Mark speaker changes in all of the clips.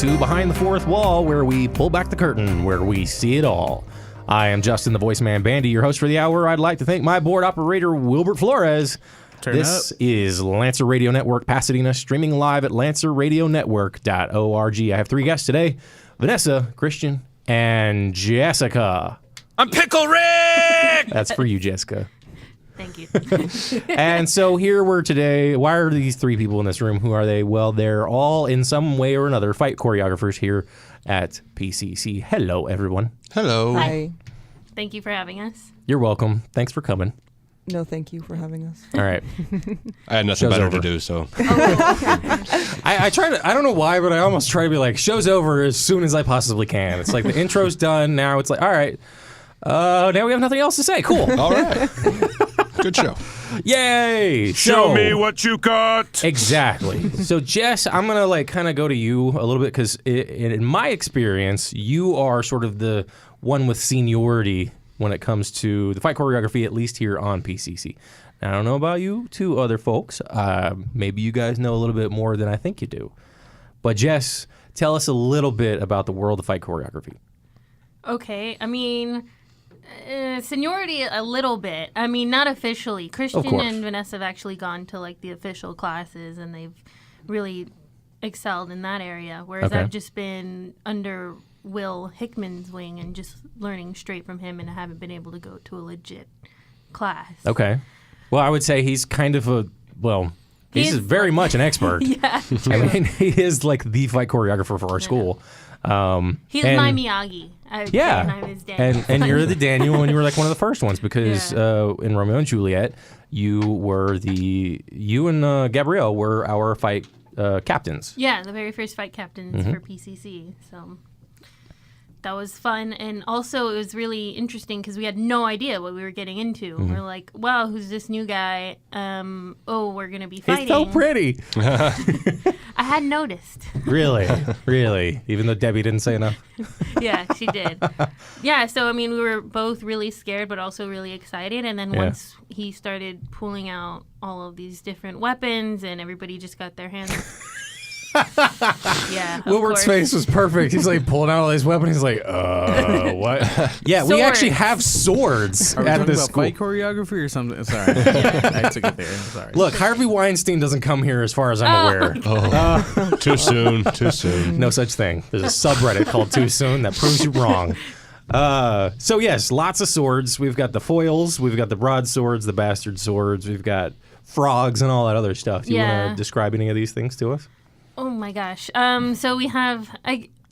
Speaker 1: to Behind the Fourth Wall, where we pull back the curtain, where we see it all. I am Justin the Voiceman Bandy, your host for the hour. I'd like to thank my board operator, Wilbert Flores. This is Lancer Radio Network Pasadena, streaming live at lancerradionetwork.org. I have three guests today, Vanessa, Christian, and Jessica.
Speaker 2: I'm Pickle Rick!
Speaker 1: That's for you, Jessica.
Speaker 3: Thank you.
Speaker 1: And so here we're today. Why are these three people in this room? Who are they? Well, they're all in some way or another fight choreographers here at PCC. Hello, everyone.
Speaker 4: Hello.
Speaker 3: Hi. Thank you for having us.
Speaker 1: You're welcome. Thanks for coming.
Speaker 5: No, thank you for having us.
Speaker 1: All right.
Speaker 4: I had nothing
Speaker 1: Show's
Speaker 4: better
Speaker 1: over.
Speaker 4: to do, so.
Speaker 1: I try to, I don't know why, but I almost try to be like, show's over as soon as I possibly can. It's like the intro's done. Now it's like, all right. Now we have nothing else to say. Cool.
Speaker 4: All right. Good show.
Speaker 1: Yay.
Speaker 2: Show me what you got.
Speaker 1: Exactly. So, Jess, I'm going to like kind of go to you a little bit because in my experience, you are sort of the one with seniority when it comes to the fight choreography, at least here on PCC. Now, I don't know about you two other folks. Maybe you guys know a little bit more than I think you do. But, Jess, tell us a little bit about the world of fight choreography.
Speaker 3: Okay. I mean, seniority a little bit. I mean, not officially. Christian and Vanessa have actually gone to like the official classes and they've really excelled in that area. Whereas I've just been under Will Hickman's wing and just learning straight from him, and I haven't been able to go to a legit class.
Speaker 1: Okay. Well, I would say he's kind of he's very much an expert.
Speaker 3: Yeah.
Speaker 1: I mean, he is like the fight choreographer for our school.
Speaker 3: He's my Miyagi. And I'm his Daniel.
Speaker 1: And you're the Daniel, and you were like one of the first ones because in Romeo and Juliet, you and Gabrielle were our fight captains.
Speaker 3: Yeah, the very first fight captains for PCC. So that was fun, and also it was really interesting because we had no idea what we were getting into. We're like, "Wow, who's this new guy? We're gonna be fighting."
Speaker 1: He's so pretty.
Speaker 3: I had noticed.
Speaker 1: Really, even though Debbie didn't say enough.
Speaker 3: Yeah, she did. Yeah, so I mean, we were both really scared, but also really excited. And then once he started pulling out all of these different weapons, and everybody just got their hands. Yeah,
Speaker 1: Wilbert's face was perfect. He's like pulling out all his weapons. He's like, what? Yeah,
Speaker 3: Swords.
Speaker 1: we actually have swords
Speaker 6: Are we
Speaker 1: at
Speaker 6: talking
Speaker 1: this
Speaker 6: about
Speaker 1: school.
Speaker 6: fight choreography or something? Sorry. I took it there. Sorry.
Speaker 1: Look, Harvey Weinstein doesn't come here as far as I'm aware.
Speaker 4: Too soon. Too soon.
Speaker 1: No such thing. There's a subreddit called Too Soon that proves you wrong. So yes, lots of swords. We've got the foils, we've got the broadswords, the bastard swords, we've got frogs and all that other stuff. Do you want to describe any of these things to us?
Speaker 3: Oh my gosh. So we have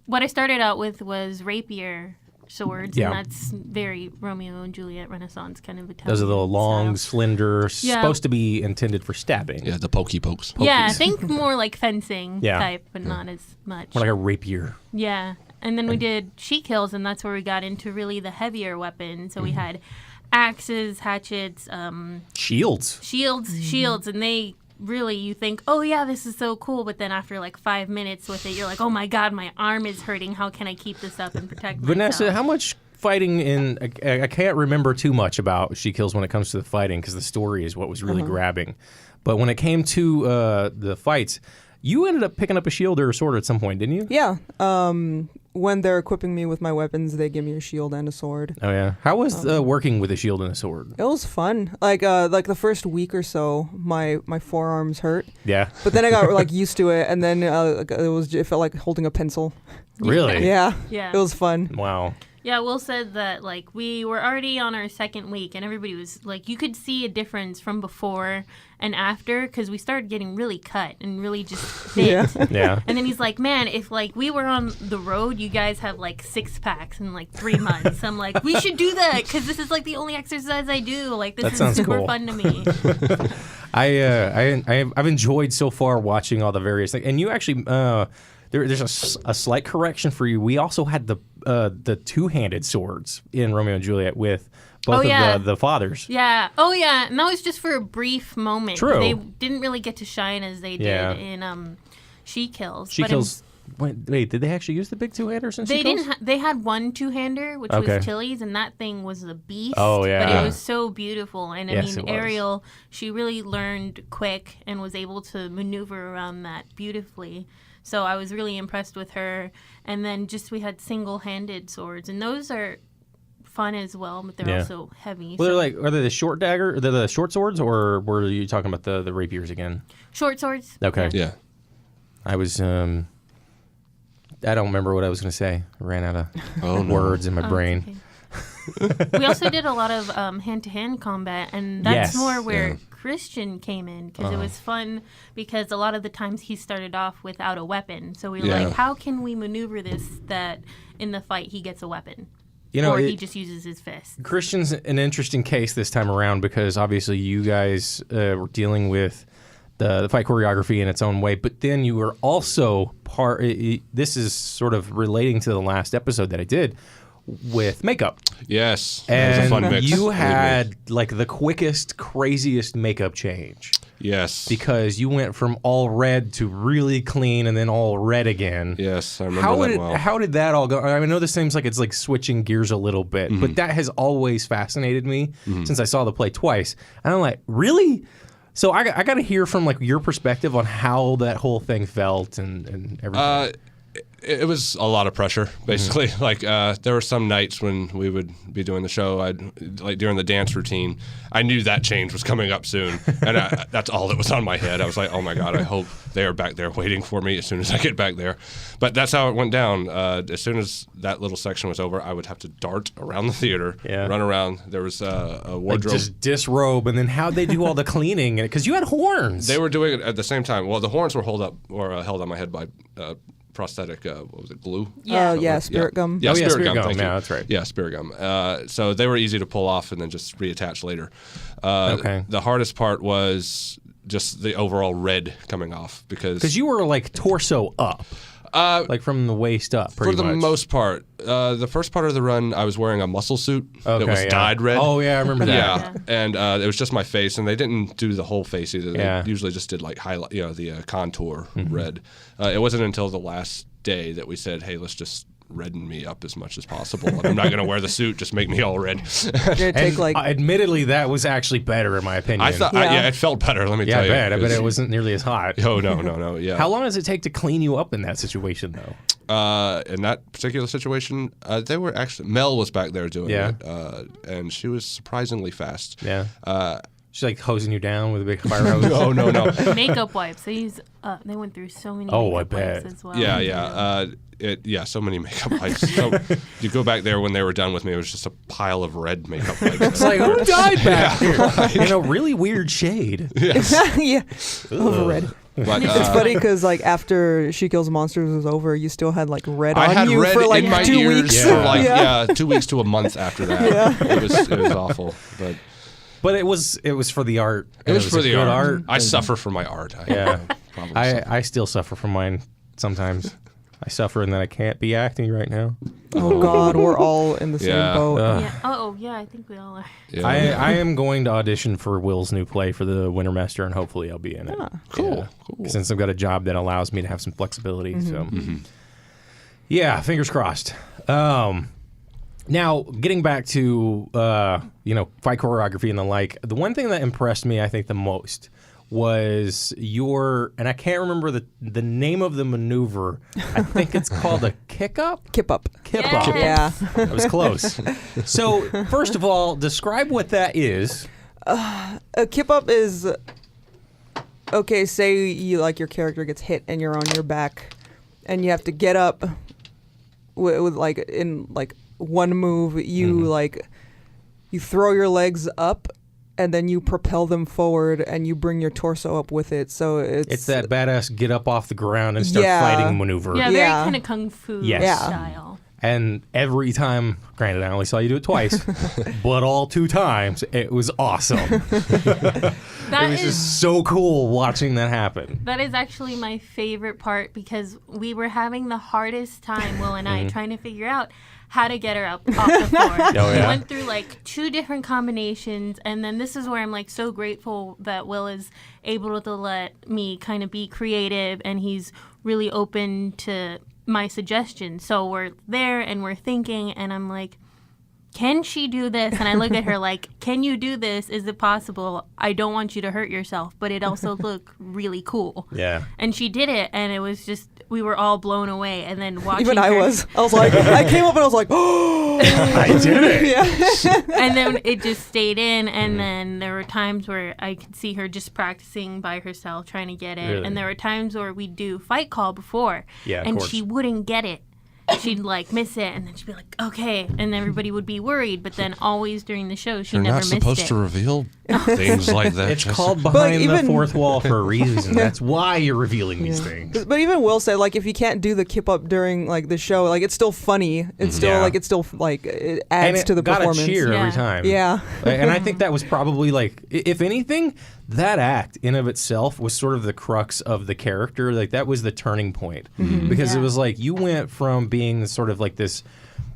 Speaker 3: what I started out with was rapier swords, and that's very Romeo and Juliet Renaissance kind of Italian.
Speaker 1: Those are the long,
Speaker 3: style.
Speaker 1: slender, supposed to be intended for stabbing.
Speaker 4: Yeah, the pokey pokes.
Speaker 3: Yeah, think more like fencing type, but not as much.
Speaker 1: More like a rapier.
Speaker 3: Yeah. And then we did sheet kills, and that's where we got into really the heavier weapons. So we had axes, hatchets, shields, and they really, you think, oh yeah, this is so cool, but then after like 5 minutes with it, you're like, oh my god, my arm is hurting. How can I keep this up and protect
Speaker 1: Vanessa,
Speaker 3: myself?
Speaker 1: how much fighting in... I can't remember too much about She Kills when it comes to the fighting because the story is what was really grabbing. But when it came to the fights, you ended up picking up a shield or a sword at some point, didn't you?
Speaker 5: Yeah. When they're equipping me with my weapons, they give me a shield and a sword.
Speaker 1: Oh, yeah. How was working with a shield and a sword?
Speaker 5: It was fun. Like the first week or so, my forearms hurt.
Speaker 1: Yeah.
Speaker 5: But then I got like used to it, and then it felt like holding a pencil.
Speaker 1: Really?
Speaker 5: Yeah.
Speaker 3: Yeah.
Speaker 5: It was fun.
Speaker 1: Wow.
Speaker 3: Yeah, Will said that like we were already on our second week, and everybody was like, you could see a difference from before and after because we started getting really cut and really just fit.
Speaker 1: Yeah.
Speaker 3: And then he's like, man, if like we were on the road, you guys have like 6 packs in like 3 months. I'm like, we should do that because this is like the only exercise I do. Like this is super
Speaker 1: cool.
Speaker 3: fun to me.
Speaker 1: I've enjoyed so far watching all the various things, and you actually there's a slight correction for you. We also had the two-handed swords in Romeo and Juliet with both of the fathers.
Speaker 3: Yeah. Oh yeah, and that was just for a brief moment.
Speaker 1: True.
Speaker 3: They didn't really get to shine as they did in She Kills.
Speaker 1: She Kills. Wait, did they actually use the big two-handers in She
Speaker 3: They
Speaker 1: Kills?
Speaker 3: didn't. They had one two-hander, which was Tilly's, and that thing was a beast.
Speaker 1: Oh, yeah.
Speaker 3: But it was so beautiful, and
Speaker 1: Yes,
Speaker 3: I mean,
Speaker 1: it was.
Speaker 3: Ariel, she really learned quick and was able to maneuver around that beautifully. So I was really impressed with her. And then just we had single-handed swords, and those are fun as well, but they're also heavy.
Speaker 1: Well, are they the short dagger? Are they the short swords, or were you talking about the rapiers again?
Speaker 3: Short swords.
Speaker 1: Okay.
Speaker 4: Yeah.
Speaker 1: I was I don't remember what I was going to say. I ran out of words in my brain.
Speaker 3: Okay. We also did a lot of hand-to-hand combat, and that's more where Christian came in, because it was fun, because a lot of the times he started off without a weapon. So we were like, how can we maneuver this that in the fight he gets a weapon? Or he just uses his fist.
Speaker 1: Christian's an interesting case this time around, because obviously you guys were dealing with the fight choreography in its own way, but then you were also this is sort of relating to the last episode that I did with makeup.
Speaker 4: Yes.
Speaker 1: And
Speaker 4: that was a fun mix.
Speaker 1: you had like the quickest, craziest makeup change.
Speaker 4: Yes.
Speaker 1: Because you went from all red to really clean and then all red again.
Speaker 4: Yes, I remember that well.
Speaker 1: How did that all go? I know this seems like it's like switching gears a little bit, but that has always fascinated me since I saw the play twice. And I'm like, really? So I got to hear from like your perspective on how that whole thing felt and everything.
Speaker 4: It was a lot of pressure, basically. Like there were some nights when we would be doing the show, like during the dance routine, I knew that change was coming up soon, and that's all that was on my head. I was like, oh my God, I hope they are back there waiting for me as soon as I get back there. But that's how it went down. As soon as that little section was over, I would have to dart around the theater, run around. There was a wardrobe.
Speaker 1: Like just disrobe, and then how'd they do all the cleaning? Because you had horns.
Speaker 4: They were doing it at the same time. Well, the horns were held on my head by prosthetic, what was it, glue?
Speaker 5: Yeah. Spirit gum.
Speaker 4: Yeah, spirit gum. Thank you.
Speaker 1: Yeah, that's right.
Speaker 4: Yeah, spirit gum. So they were easy to pull off and then just reattach later.
Speaker 1: Okay.
Speaker 4: The hardest part was just the overall red coming off because
Speaker 1: you were like torso up. Like from the waist up, pretty
Speaker 4: much. For the
Speaker 1: much.
Speaker 4: most part. The first part of the run, I was wearing a muscle suit that was dyed red.
Speaker 1: Oh, yeah, I remember that.
Speaker 4: Yeah, and it was just my face, and they didn't do the whole face either.
Speaker 1: Yeah.
Speaker 4: They usually just did like highlight, the contour red. It wasn't until the last day that we said, hey, let's just redden me up as much as possible. I'm not going to wear the suit, just make me all red.
Speaker 1: Admittedly, that was actually better in my opinion.
Speaker 4: I thought, it felt better, let me tell you.
Speaker 1: I bet it wasn't nearly as hot.
Speaker 4: Oh, no, yeah.
Speaker 1: How long does it take to clean you up in that situation, though?
Speaker 4: In that particular situation, they were actually, Mel was back there doing it, and she was surprisingly fast.
Speaker 1: Yeah. She's like hosing you down with a big fire hose.
Speaker 4: No.
Speaker 3: Makeup wipes. They went through so many
Speaker 1: I
Speaker 3: makeup
Speaker 1: bet.
Speaker 3: wipes as well.
Speaker 4: Yeah. So many makeup wipes. So you go back there when they were done with me, it was just a pile of red makeup wipes.
Speaker 1: It's like, who died back here? In a really weird shade.
Speaker 5: Yeah. Over red.
Speaker 4: But,
Speaker 5: it's funny because like after She Kills Monsters was over, you still had like red
Speaker 4: I
Speaker 5: on
Speaker 4: had
Speaker 5: you
Speaker 4: red
Speaker 5: for like
Speaker 4: in my
Speaker 5: 2
Speaker 4: ears
Speaker 5: weeks.
Speaker 4: for like 2 weeks to a month after that. It was awful.
Speaker 1: But it was for the art.
Speaker 4: It was for the
Speaker 1: art.
Speaker 4: I suffer for my art.
Speaker 1: I still suffer from mine sometimes. I suffer and then I can't be acting right now.
Speaker 5: Oh God, we're all in the same boat.
Speaker 3: Yeah, I think we all are.
Speaker 4: Yeah.
Speaker 1: I am going to audition for Will's new play for the Wintermaster, and hopefully I'll be in it.
Speaker 4: Cool.
Speaker 1: Since I've got a job that allows me to have some flexibility. So, yeah, fingers crossed. Now, getting back to fight choreography and the like, the one thing that impressed me, I think, the most was and I can't remember the name of the maneuver. I think it's called a kick up?
Speaker 5: Kip up.
Speaker 1: Kip up.
Speaker 5: Yeah.
Speaker 1: That was close. So, first of all, describe what that is.
Speaker 5: A kip up is, okay, say you like your character gets hit and you're on your back and you have to get up with like in like one move, you you throw your legs up and then you propel them forward and you bring your torso up with it. So it's
Speaker 1: that badass get up off the ground and start fighting maneuver.
Speaker 3: Yeah, very kind of kung fu style.
Speaker 1: And every time, granted, I only saw you do it twice, but all 2 times, it was awesome. It was just so cool watching that happen.
Speaker 3: That is actually my favorite part because we were having the hardest time, Will and I, trying to figure out how to get her up off the floor. We went through like 2 different combinations, and then this is where I'm like so grateful that Will is able to let me kind of be creative, and he's really open to my suggestions. So we're there and we're thinking, and I'm like, can she do this? And I look at her like, can you do this? Is it possible? I don't want you to hurt yourself, but it also looked really cool.
Speaker 1: Yeah.
Speaker 3: And she did it, and it was just, we were all blown away. And then watching
Speaker 5: Even
Speaker 3: her,
Speaker 5: I was like, I came up and I was like, oh,
Speaker 1: I did it.
Speaker 5: yeah.
Speaker 3: and then it just stayed in, and then there were times where I could see her just practicing by herself, trying to get it.
Speaker 1: Really?
Speaker 3: And there were times where we'd do fight call before,
Speaker 1: Yeah, of
Speaker 3: and
Speaker 1: course.
Speaker 3: she wouldn't get it. She'd like miss it, and then she'd be like, okay, and everybody would be worried. But then always during the show, she
Speaker 4: You're
Speaker 3: never
Speaker 4: not
Speaker 3: missed
Speaker 4: supposed
Speaker 3: it.
Speaker 4: to reveal things like that.
Speaker 1: It's
Speaker 4: Jessica.
Speaker 1: called behind the
Speaker 5: even-
Speaker 1: fourth wall for a reason. That's why you're revealing these things.
Speaker 5: But even Will said, like, if you can't do the kip up during like the show, like it's still funny. It's still
Speaker 1: Yeah.
Speaker 5: like it
Speaker 1: And
Speaker 5: adds
Speaker 1: it
Speaker 5: to the
Speaker 1: got
Speaker 5: performance.
Speaker 1: a cheer every
Speaker 3: Yeah.
Speaker 1: time.
Speaker 5: Yeah.
Speaker 1: And I think that was probably like, if anything, that act in of itself was sort of the crux of the character. Like that was the turning point because it
Speaker 3: Yeah.
Speaker 1: was like you went from being the sort of like this,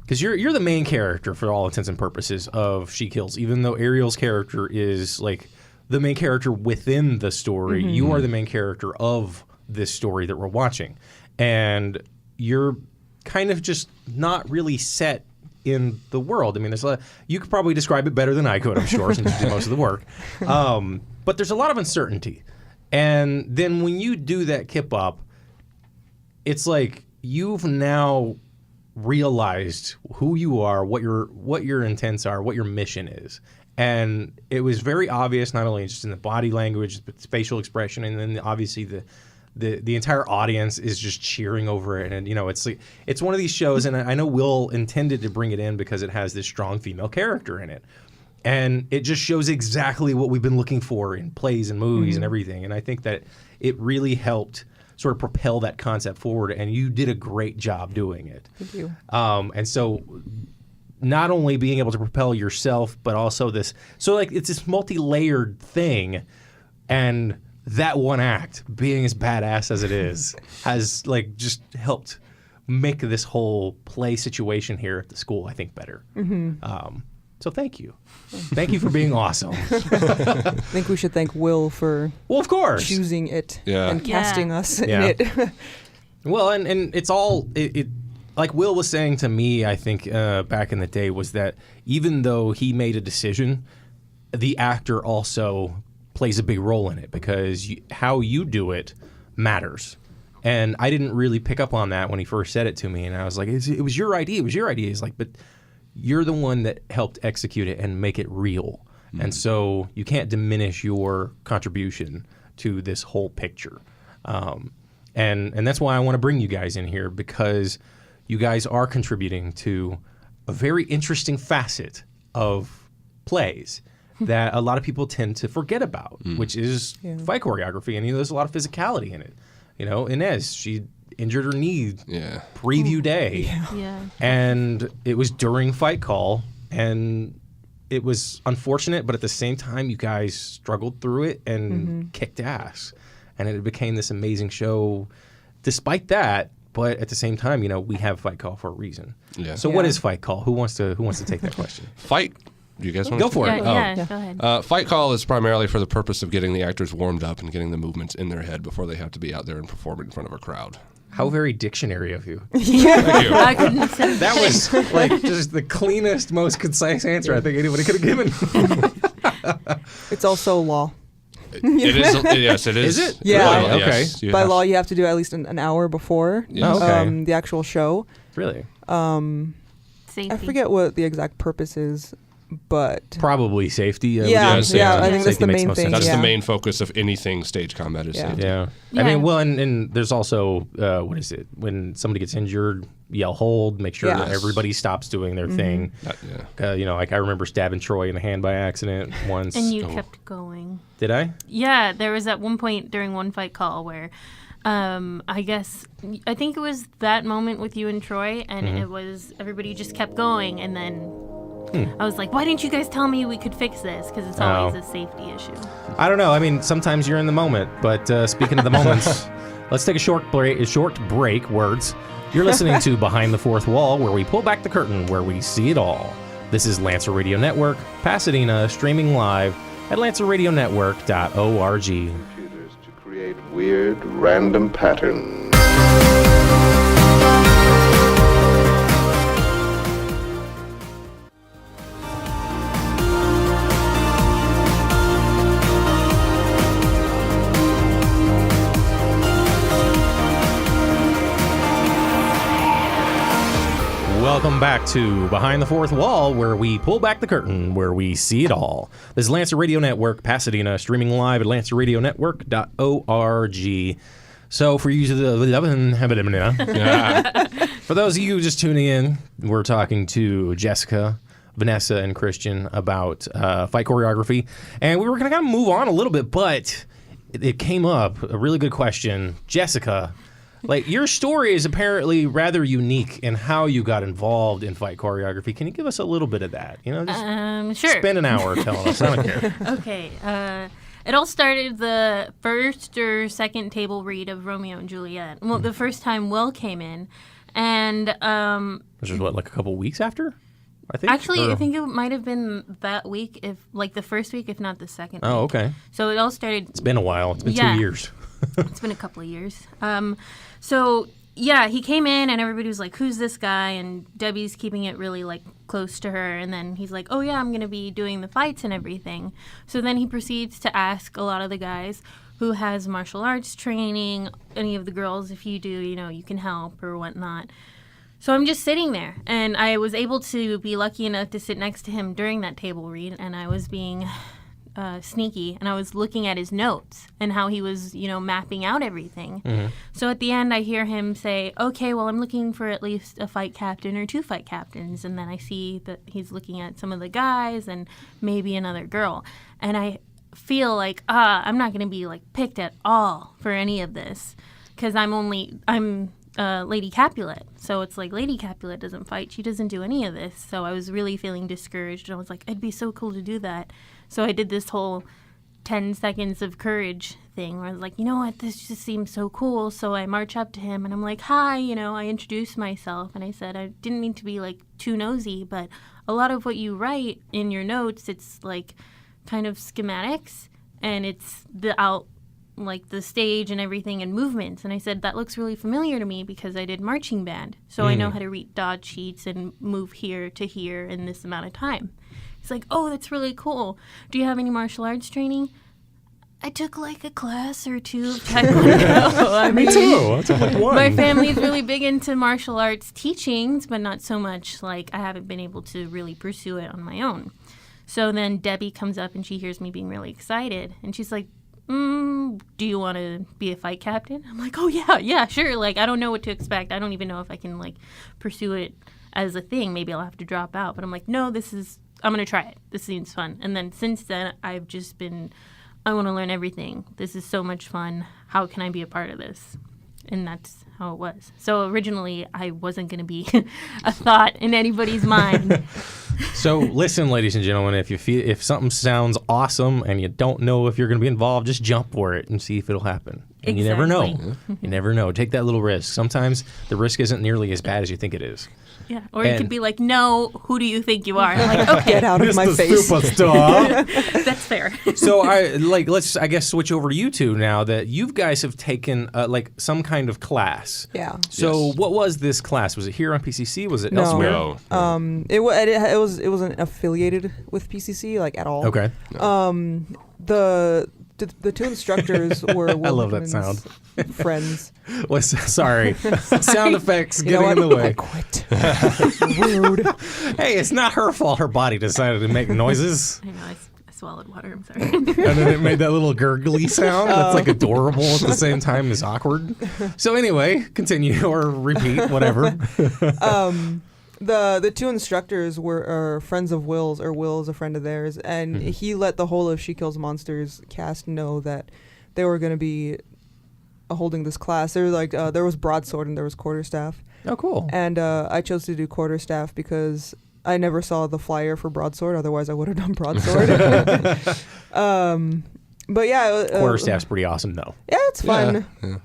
Speaker 1: because you're the main character for all intents and purposes of She Kills. Even though Ariel's character is like the main character within the story, you are the main character of this story that we're watching, and you're kind of just not really set in the world. I mean, there's you could probably describe it better than I could, I'm sure, since you did most of the work. But there's a lot of uncertainty, and then when you do that kip up, it's like you've now realized who you are, what your intents are, what your mission is. And it was very obvious, not only just in the body language, but facial expression, and then obviously the entire audience is just cheering over it. And it's like it's one of these shows, and I know Will intended to bring it in because it has this strong female character in it. And it just shows exactly what we've been looking for in plays and movies and everything. And I think that it really helped sort of propel that concept forward, and you did a great job doing it.
Speaker 5: Thank you.
Speaker 1: And so not only being able to propel yourself, but also this, so like it's this multi-layered thing, and that one act, being as badass as it is, has like just helped make this whole play situation here at the school, I think, better. So thank you. Thank you for being awesome.
Speaker 5: I think we should thank Will for
Speaker 1: Well, of course.
Speaker 5: choosing it
Speaker 4: Yeah.
Speaker 5: and casting us in
Speaker 1: Yeah.
Speaker 5: it.
Speaker 1: Well, and it's all it like Will was saying to me, I think back in the day, was that even though he made a decision, the actor also plays a big role in it, because how you do it matters. And I didn't really pick up on that when he first said it to me, and I was like, it was your idea. It was your idea. He's like, but you're the one that helped execute it and make it real. And so you can't diminish your contribution to this whole picture. And that's why I want to bring you guys in here, because you guys are contributing to a very interesting facet of plays that a lot of people tend to forget about, which is fight choreography. And there's a lot of physicality in it. Inez, she injured her knee preview day.
Speaker 3: Yeah.
Speaker 1: And it was during fight call, and it was unfortunate, but at the same time, you guys struggled through it and kicked ass. And it became this amazing show despite that. But at the same time, we have fight call for a reason.
Speaker 4: Yeah.
Speaker 1: So what is fight call? Who wants to take that question?
Speaker 4: Fight. You guys want
Speaker 1: Go
Speaker 4: to
Speaker 1: for it.
Speaker 3: Yeah, go ahead.
Speaker 4: Fight call is primarily for the purpose of getting the actors warmed up and getting the movements in their head before they have to be out there and perform in front of a crowd.
Speaker 1: How very dictionary of you.
Speaker 4: Thank you.
Speaker 3: I couldn't have said
Speaker 1: That was like just the cleanest, most concise answer I think anybody could have given.
Speaker 5: It's also law.
Speaker 4: It is. Yes, it is.
Speaker 1: Is it?
Speaker 5: Yeah.
Speaker 4: By law,
Speaker 1: Okay.
Speaker 4: yes, you
Speaker 5: By
Speaker 4: have-
Speaker 5: law, you have to do at least an hour before
Speaker 4: Yes.
Speaker 1: Oh, okay.
Speaker 5: the actual show.
Speaker 1: Really?
Speaker 3: safety.
Speaker 5: I forget what the exact purpose is, but
Speaker 1: Probably safety.
Speaker 5: Yeah,
Speaker 4: Yes, yeah,
Speaker 5: I think that's
Speaker 1: Safety
Speaker 5: the
Speaker 1: makes
Speaker 5: main
Speaker 1: most sense.
Speaker 5: thing.
Speaker 4: That's
Speaker 5: yeah.
Speaker 4: the main focus of anything stage combat is
Speaker 5: Yeah.
Speaker 4: safety.
Speaker 1: Yeah.
Speaker 3: Yeah.
Speaker 1: I mean, well, and there's also, what is it? When somebody gets injured, yell hold, make sure that
Speaker 4: Yes.
Speaker 1: everybody stops doing their thing.
Speaker 4: Yeah.
Speaker 1: Like I remember stabbing Troy in the hand by accident once.
Speaker 3: And you kept going.
Speaker 1: Did I?
Speaker 3: Yeah, there was at one point during one fight call where I think it was that moment with you and Troy, and it was everybody just kept going, and then I was like, why didn't you guys tell me we could fix this? Because it's always a safety issue.
Speaker 1: I don't know. I mean, sometimes you're in the moment, but speaking of the moments, let's take a short break. Words. You're listening to Behind the Fourth Wall, where we pull back the curtain, where we see it all. This is Lancer Radio Network, Pasadena, streaming live at lancerradionetwork.org.
Speaker 7: Computers to create weird, random patterns.
Speaker 1: welcome back to Behind the Fourth Wall, where we pull back the curtain, where we see it all. This is Lancer Radio Network, Pasadena, streaming live at lancerradionetwork.org. So for you, for those of you just tuning in, we're talking to Jessica, Vanessa, and Christian about fight choreography. And we were going to kind of move on a little bit, but it came up, a really good question. Jessica, like, your story is apparently rather unique in how you got involved in fight choreography. Can you give us a little bit of that? You know, just
Speaker 3: Sure.
Speaker 1: spend an hour telling us. I don't care.
Speaker 3: Okay. It all started the first or second table read of Romeo and Juliet. Well, the first time Will came in, and
Speaker 1: Which is what, like a couple weeks after? I think.
Speaker 3: actually,
Speaker 1: Or-
Speaker 3: I think it might have been that week, if like the first week, if not the second.
Speaker 1: Oh,
Speaker 3: week.
Speaker 1: okay.
Speaker 3: So it all started.
Speaker 1: It's been a while. It's been
Speaker 3: Yeah.
Speaker 1: 2 years.
Speaker 3: It's been a couple of years. So yeah, he came in and everybody was like, "Who's this guy?" And Debbie's keeping it really like close to her. And then he's like, "Oh yeah, I'm gonna be doing the fights and everything." So then he proceeds to ask a lot of the guys who has martial arts training, any of the girls, if you do, you know, you can help or whatnot. So I'm just sitting there, and I was able to be lucky enough to sit next to him during that table read, and I was being sneaky, and I was looking at his notes and how he was, you know, mapping out everything. So at the end, I hear him say, "Okay, well, I'm looking for at least a fight captain or 2 fight captains," and then I see that he's looking at some of the guys and maybe another girl, and I feel like, I'm not going to be like picked at all for any of this, because I'm Lady Capulet. So it's like, Lady Capulet doesn't fight. She doesn't do any of this. So I was really feeling discouraged. And I was like, it'd be so cool to do that. So I did this whole 10 seconds of courage thing where I was like, you know what, this just seems so cool. So I march up to him and I'm like, hi, you know, I introduced myself. And I said, I didn't mean to be like too nosy, but a lot of what you write in your notes, it's like kind of schematics and it's like the stage and everything and movements. And I said, that looks really familiar to me because I did marching band. So I know how to read dodge sheets and move here to here in this amount of time. He's like, oh, that's really cool. Do you have any martial arts training? I took like a class or 2 of Taekwondo.
Speaker 1: Me too. I took like one.
Speaker 3: My family's really big into martial arts teachings, but not so much like I haven't been able to really pursue it on my own. So then Debbie comes up and she hears me being really excited. And she's like, do you want to be a fight captain? I'm like, oh, yeah, sure. Like, I don't know what to expect. I don't even know if I can, like, pursue it as a thing. Maybe I'll have to drop out. But I'm like, no, I'm going to try it. This seems fun. And then since then, I've just been, I want to learn everything. This is so much fun. How can I be a part of this? And that's how it was. So originally, I wasn't going to be a thought in anybody's mind.
Speaker 1: So listen, ladies and gentlemen, if something sounds awesome and you don't know if you're going to be involved, just jump for it and see if it'll happen. And you never know. You never know. Take that little risk. Sometimes the risk isn't nearly as bad as you think it is.
Speaker 3: Yeah. Or you could be like, no, who do you think you are? I'm like, okay,
Speaker 5: Get out of my face.
Speaker 1: Superstar.
Speaker 3: that's fair.
Speaker 1: So let's switch over to you two now that you guys have taken like some kind of class.
Speaker 5: Yeah.
Speaker 1: So
Speaker 4: Yes.
Speaker 1: what was this class? Was it here on PCC? Was it
Speaker 5: No.
Speaker 1: elsewhere?
Speaker 4: No.
Speaker 5: It wasn't affiliated with PCC like at all.
Speaker 1: Okay.
Speaker 5: The 2 instructors were
Speaker 1: I love that
Speaker 5: Wilkman's friends.
Speaker 1: Sorry. Sound effects
Speaker 5: You know
Speaker 1: getting in
Speaker 5: what?
Speaker 1: the way.
Speaker 5: I quit. Rude.
Speaker 1: Hey, it's not her fault. Her body decided to make noises.
Speaker 3: I know, I swallowed water. I'm sorry.
Speaker 1: And then it made that little gurgly sound that's like adorable at the same time as awkward. So anyway, continue or repeat, whatever.
Speaker 5: The 2 instructors are friends of Will's, or Will is a friend of theirs, and he let the whole of She Kills Monsters cast know that they were going to be holding this class. They were like, there was broadsword and there was quarterstaff.
Speaker 1: Oh, cool.
Speaker 5: And I chose to do quarterstaff because I never saw the flyer for broadsword. Otherwise, I would have done broadsword. But yeah,
Speaker 1: Quarterstaff's pretty awesome, though.
Speaker 5: yeah, it's fun.
Speaker 4: Yeah.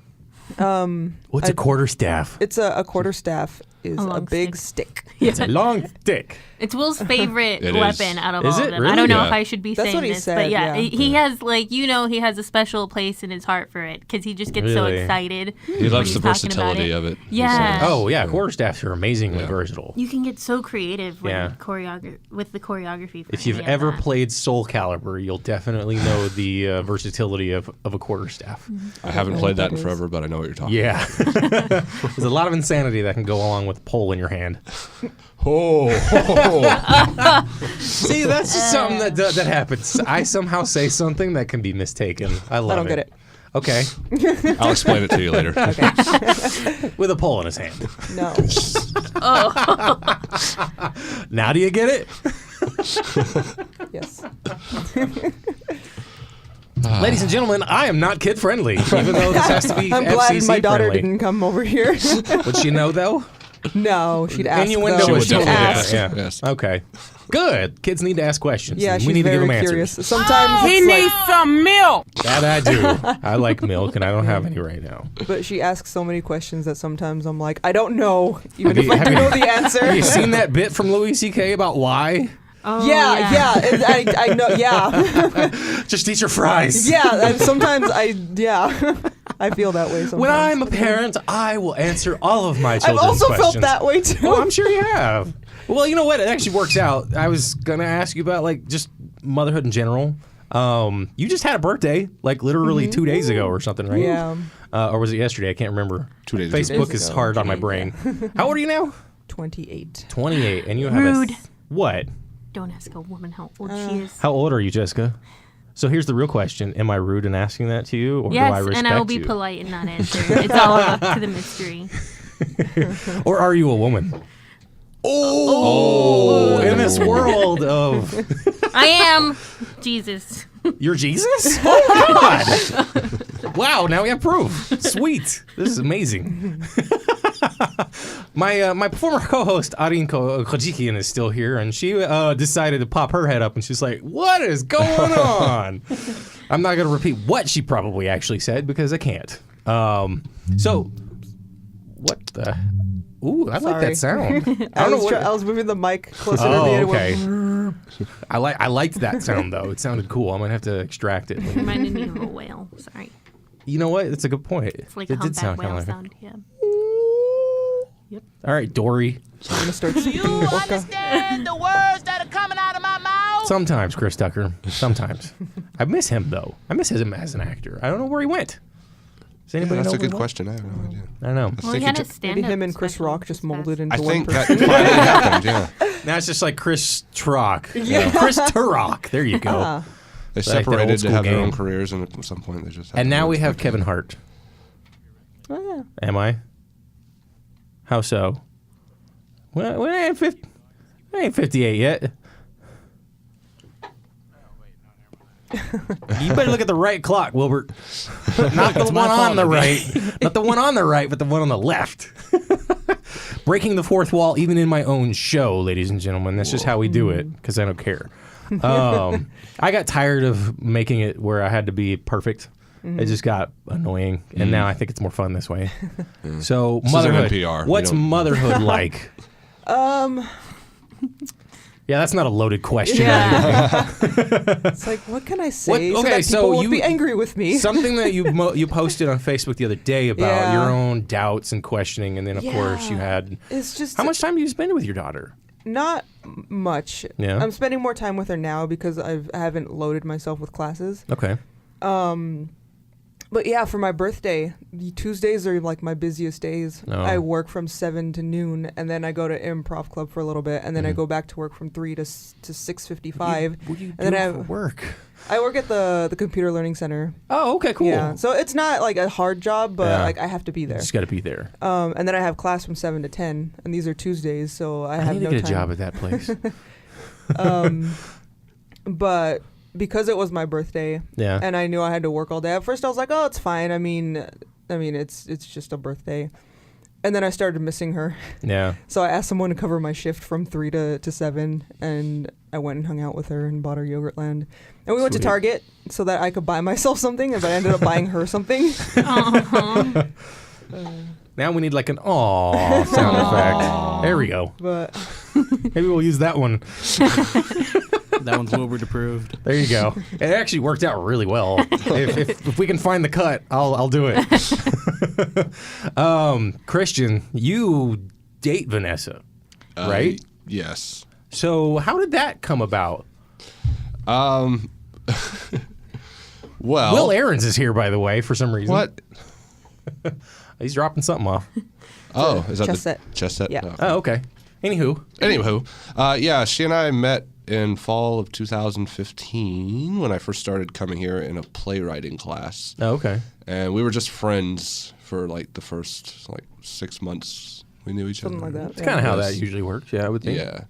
Speaker 1: What's a quarterstaff?
Speaker 5: It's a quarterstaff is
Speaker 3: A
Speaker 5: a
Speaker 3: long
Speaker 5: big
Speaker 3: stick.
Speaker 5: stick.
Speaker 1: It's a long stick.
Speaker 3: It's Will's favorite
Speaker 4: It
Speaker 3: weapon
Speaker 4: is.
Speaker 3: out of
Speaker 1: Is
Speaker 3: all
Speaker 1: it
Speaker 3: of them.
Speaker 1: really?
Speaker 3: I don't know
Speaker 4: Yeah.
Speaker 3: if I should be
Speaker 5: That's
Speaker 3: saying
Speaker 5: what he
Speaker 3: this,
Speaker 5: said,
Speaker 3: but yeah,
Speaker 5: yeah.
Speaker 3: he has like, he has a special place in his heart for it because he just gets so
Speaker 1: Really?
Speaker 3: excited.
Speaker 4: He loves the
Speaker 3: when he's talking about
Speaker 4: versatility of it. he
Speaker 3: Yeah.
Speaker 4: says.
Speaker 1: Oh, yeah. Quarterstaffs are amazingly
Speaker 4: Yeah.
Speaker 1: versatile.
Speaker 3: You can get so creative when
Speaker 1: Yeah.
Speaker 3: with the choreography. For
Speaker 1: If you've
Speaker 3: any of
Speaker 1: ever
Speaker 3: that.
Speaker 1: played Soul Calibur, you'll definitely know the versatility of a quarterstaff.
Speaker 4: I haven't played that in forever, but I know what you're talking
Speaker 1: Yeah. There's a lot of insanity that can go along with a pole in your hand.
Speaker 4: Oh.
Speaker 1: See, that's just something that happens. I somehow say something that can be mistaken. I love it.
Speaker 5: I don't get it.
Speaker 1: Okay.
Speaker 4: I'll explain it to you later.
Speaker 5: Okay.
Speaker 1: With a pole in his hand.
Speaker 5: No.
Speaker 1: Now do you get it?
Speaker 5: Yes.
Speaker 1: Ladies and gentlemen, I am not kid friendly, even though this has to be
Speaker 5: I'm
Speaker 1: FCC
Speaker 5: glad my daughter
Speaker 1: friendly.
Speaker 5: didn't come over here.
Speaker 1: Would she know though?
Speaker 5: No, she'd ask.
Speaker 1: Innuendo
Speaker 5: though.
Speaker 1: is
Speaker 4: She would
Speaker 1: totally
Speaker 4: definitely
Speaker 1: different.
Speaker 4: ask.
Speaker 1: Yeah.
Speaker 4: Yes.
Speaker 1: Okay. Good. Kids need to ask questions.
Speaker 5: Yeah,
Speaker 1: and
Speaker 5: she's
Speaker 1: we need to give
Speaker 5: very
Speaker 1: them
Speaker 5: curious.
Speaker 1: answers.
Speaker 5: Sometimes it's like,
Speaker 8: some milk.
Speaker 1: That I do. I like milk, and I don't have any right now.
Speaker 5: but she asks so many questions that sometimes I'm like, I don't know, even
Speaker 1: Have
Speaker 5: if
Speaker 1: you-
Speaker 5: I
Speaker 1: have
Speaker 5: do
Speaker 1: you-
Speaker 5: know the answer.
Speaker 1: Have you seen that bit from Louis C.K. about why?
Speaker 3: Oh,
Speaker 5: Yeah. I know. Yeah,
Speaker 1: Just eat your fries.
Speaker 5: yeah. And sometimes I feel that way. Sometimes.
Speaker 1: When I'm a parent, I will answer all of my
Speaker 5: I've
Speaker 1: children's
Speaker 5: also
Speaker 1: questions.
Speaker 5: felt that way too.
Speaker 1: Oh, I'm sure you have. Well, you know what? It actually works out. I was gonna ask you about like just motherhood in general. You just had a birthday, like literally 2 days ago or something, right?
Speaker 5: Yeah.
Speaker 1: Or was it yesterday? I can't remember.
Speaker 4: 2 days ago.
Speaker 1: Facebook
Speaker 5: 2 days
Speaker 1: is
Speaker 5: ago.
Speaker 1: hard on my brain. How old are you now?
Speaker 5: 28.
Speaker 1: 28, and you have
Speaker 3: Rude.
Speaker 1: What?
Speaker 3: Don't ask a woman how old she is.
Speaker 1: How old are you, Jessica? So here's the real question: am I rude in asking that to you, or do I
Speaker 3: Yes,
Speaker 1: respect
Speaker 3: and I will be
Speaker 1: you?
Speaker 3: polite and not answer. It's all up to the mystery.
Speaker 1: Or are you a woman? Oh, in this world of
Speaker 3: I am Jesus.
Speaker 1: you're Jesus? Oh my God! Wow, now we have proof. Sweet, this is amazing. My former co-host Arin Kojikian is still here, and she decided to pop her head up, and she's like, "What is going on?" I'm not going to repeat what she probably actually said because I can't. So, what the? Ooh, I like that sound.
Speaker 5: I was moving the mic closer to me.
Speaker 1: Oh,
Speaker 5: and it
Speaker 1: okay.
Speaker 5: went,
Speaker 1: I liked that sound though. It sounded cool. I'm gonna have to extract it.
Speaker 3: Reminded me of a whale. Sorry.
Speaker 1: You know what? It's a good point.
Speaker 3: It's like a
Speaker 1: it did
Speaker 3: humpback
Speaker 1: sound kind
Speaker 3: whale
Speaker 1: of like
Speaker 3: sound. Yeah.
Speaker 1: it. All right, Dory.
Speaker 5: I'm gonna start speaking orca.
Speaker 8: Understand the words that are coming out of my mouth?
Speaker 1: Sometimes, Chris Tucker. Sometimes. I miss him though. I miss him as an actor. I don't know where he went. Does anybody
Speaker 4: That's
Speaker 1: know
Speaker 4: a
Speaker 1: where
Speaker 4: good
Speaker 1: he went?
Speaker 4: question. I have no idea.
Speaker 1: I don't know.
Speaker 3: Well, he
Speaker 4: think
Speaker 3: had
Speaker 4: he
Speaker 3: a
Speaker 4: ju-
Speaker 3: stand-up
Speaker 5: Maybe him and Chris
Speaker 3: special
Speaker 5: Rock just
Speaker 3: this
Speaker 5: molded
Speaker 3: past-
Speaker 5: into
Speaker 4: I
Speaker 5: one
Speaker 4: think
Speaker 5: person.
Speaker 4: that finally happened, yeah.
Speaker 1: Now it's just like Chris Turok. Chris Turok. There you go.
Speaker 5: Ah.
Speaker 4: They
Speaker 1: Like that old
Speaker 4: separated to
Speaker 1: school
Speaker 4: have their own
Speaker 1: game.
Speaker 4: careers, and at some point they just had
Speaker 1: And
Speaker 4: to
Speaker 1: now we
Speaker 4: merge.
Speaker 1: have Kevin Hart.
Speaker 5: Oh,
Speaker 1: Am I? How so? Well, I ain't 58 yet. You better look at the right clock, Wilbert. Not the one on the right. Not the one on the right, but the one on the left. Breaking the fourth wall, even in my own show, ladies and gentlemen. That's just how we do it, because I don't care. I got tired of making it where I had to be perfect. It just got annoying, and now I think it's more fun this way. So,
Speaker 4: is
Speaker 1: motherhood.
Speaker 4: NPR. We
Speaker 1: What's
Speaker 4: don't-
Speaker 1: motherhood like? Yeah, that's not a loaded question.
Speaker 3: Yeah.
Speaker 5: It's like, what can I say so
Speaker 1: okay,
Speaker 5: that people
Speaker 1: so
Speaker 5: won't
Speaker 1: you-
Speaker 5: be angry with me?
Speaker 1: Something that you posted on Facebook the other day about
Speaker 5: Yeah.
Speaker 1: your own doubts and questioning, and then of course you
Speaker 5: Yeah.
Speaker 1: had.
Speaker 5: It's just
Speaker 1: How much time do you spend with your daughter?
Speaker 5: not much.
Speaker 1: Yeah.
Speaker 5: I'm spending more time with her now because I haven't loaded myself with classes.
Speaker 1: Okay.
Speaker 5: But yeah, for my birthday, Tuesdays are like my busiest days.
Speaker 1: Oh.
Speaker 5: I work from 7 to noon, and then I go to improv club for a little bit, and then I go back to work from 3 to 6:55.
Speaker 1: What do you
Speaker 5: and then
Speaker 1: do
Speaker 5: I
Speaker 1: for work?
Speaker 5: I work at the computer learning center.
Speaker 1: Oh, okay, cool.
Speaker 5: Yeah, so it's not like a hard job, but
Speaker 1: Yeah.
Speaker 5: like I have to be there.
Speaker 1: Just got to be there.
Speaker 5: And then I have class from 7 to 10, and these are Tuesdays, so I
Speaker 1: I
Speaker 5: have
Speaker 1: need to
Speaker 5: no
Speaker 1: get a
Speaker 5: time.
Speaker 1: job at that place.
Speaker 5: But because it was my birthday,
Speaker 1: Yeah.
Speaker 5: and I knew I had to work all day. At first, I was like, "Oh, it's fine. I mean, it's just a birthday." And then I started missing her,
Speaker 1: Yeah.
Speaker 5: so I asked someone to cover my shift from 3 to 7, and I went and hung out with her and bought her Yogurtland. And we went to
Speaker 1: Sweet.
Speaker 5: Target so that I could buy myself something, and I ended up buying her something.
Speaker 1: Now we need like an aw sound effect. There we go.
Speaker 5: But
Speaker 1: Maybe we'll use that one.
Speaker 6: That one's Wilbert approved.
Speaker 1: There you go. It actually worked out really well. if we can find the cut, I'll do it. Christian, you date Vanessa, right?
Speaker 4: Yes.
Speaker 1: So how did that come about?
Speaker 4: Well,
Speaker 1: Will Aarons is here, by the way, for some reason.
Speaker 4: what?
Speaker 1: He's dropping something off.
Speaker 4: Oh, is that
Speaker 5: chess
Speaker 4: the
Speaker 5: set.
Speaker 4: chess set?
Speaker 5: Yeah.
Speaker 4: Oh.
Speaker 1: Oh, okay. Anywho,
Speaker 4: Yeah, she and I met in fall of 2015 when I first started coming here in a playwriting class.
Speaker 1: Oh, okay.
Speaker 4: And we were just friends for like the first 6 months. We knew each other.
Speaker 5: Something like that.
Speaker 1: It's kind of how that usually works. Yeah, I would think.
Speaker 4: Yeah.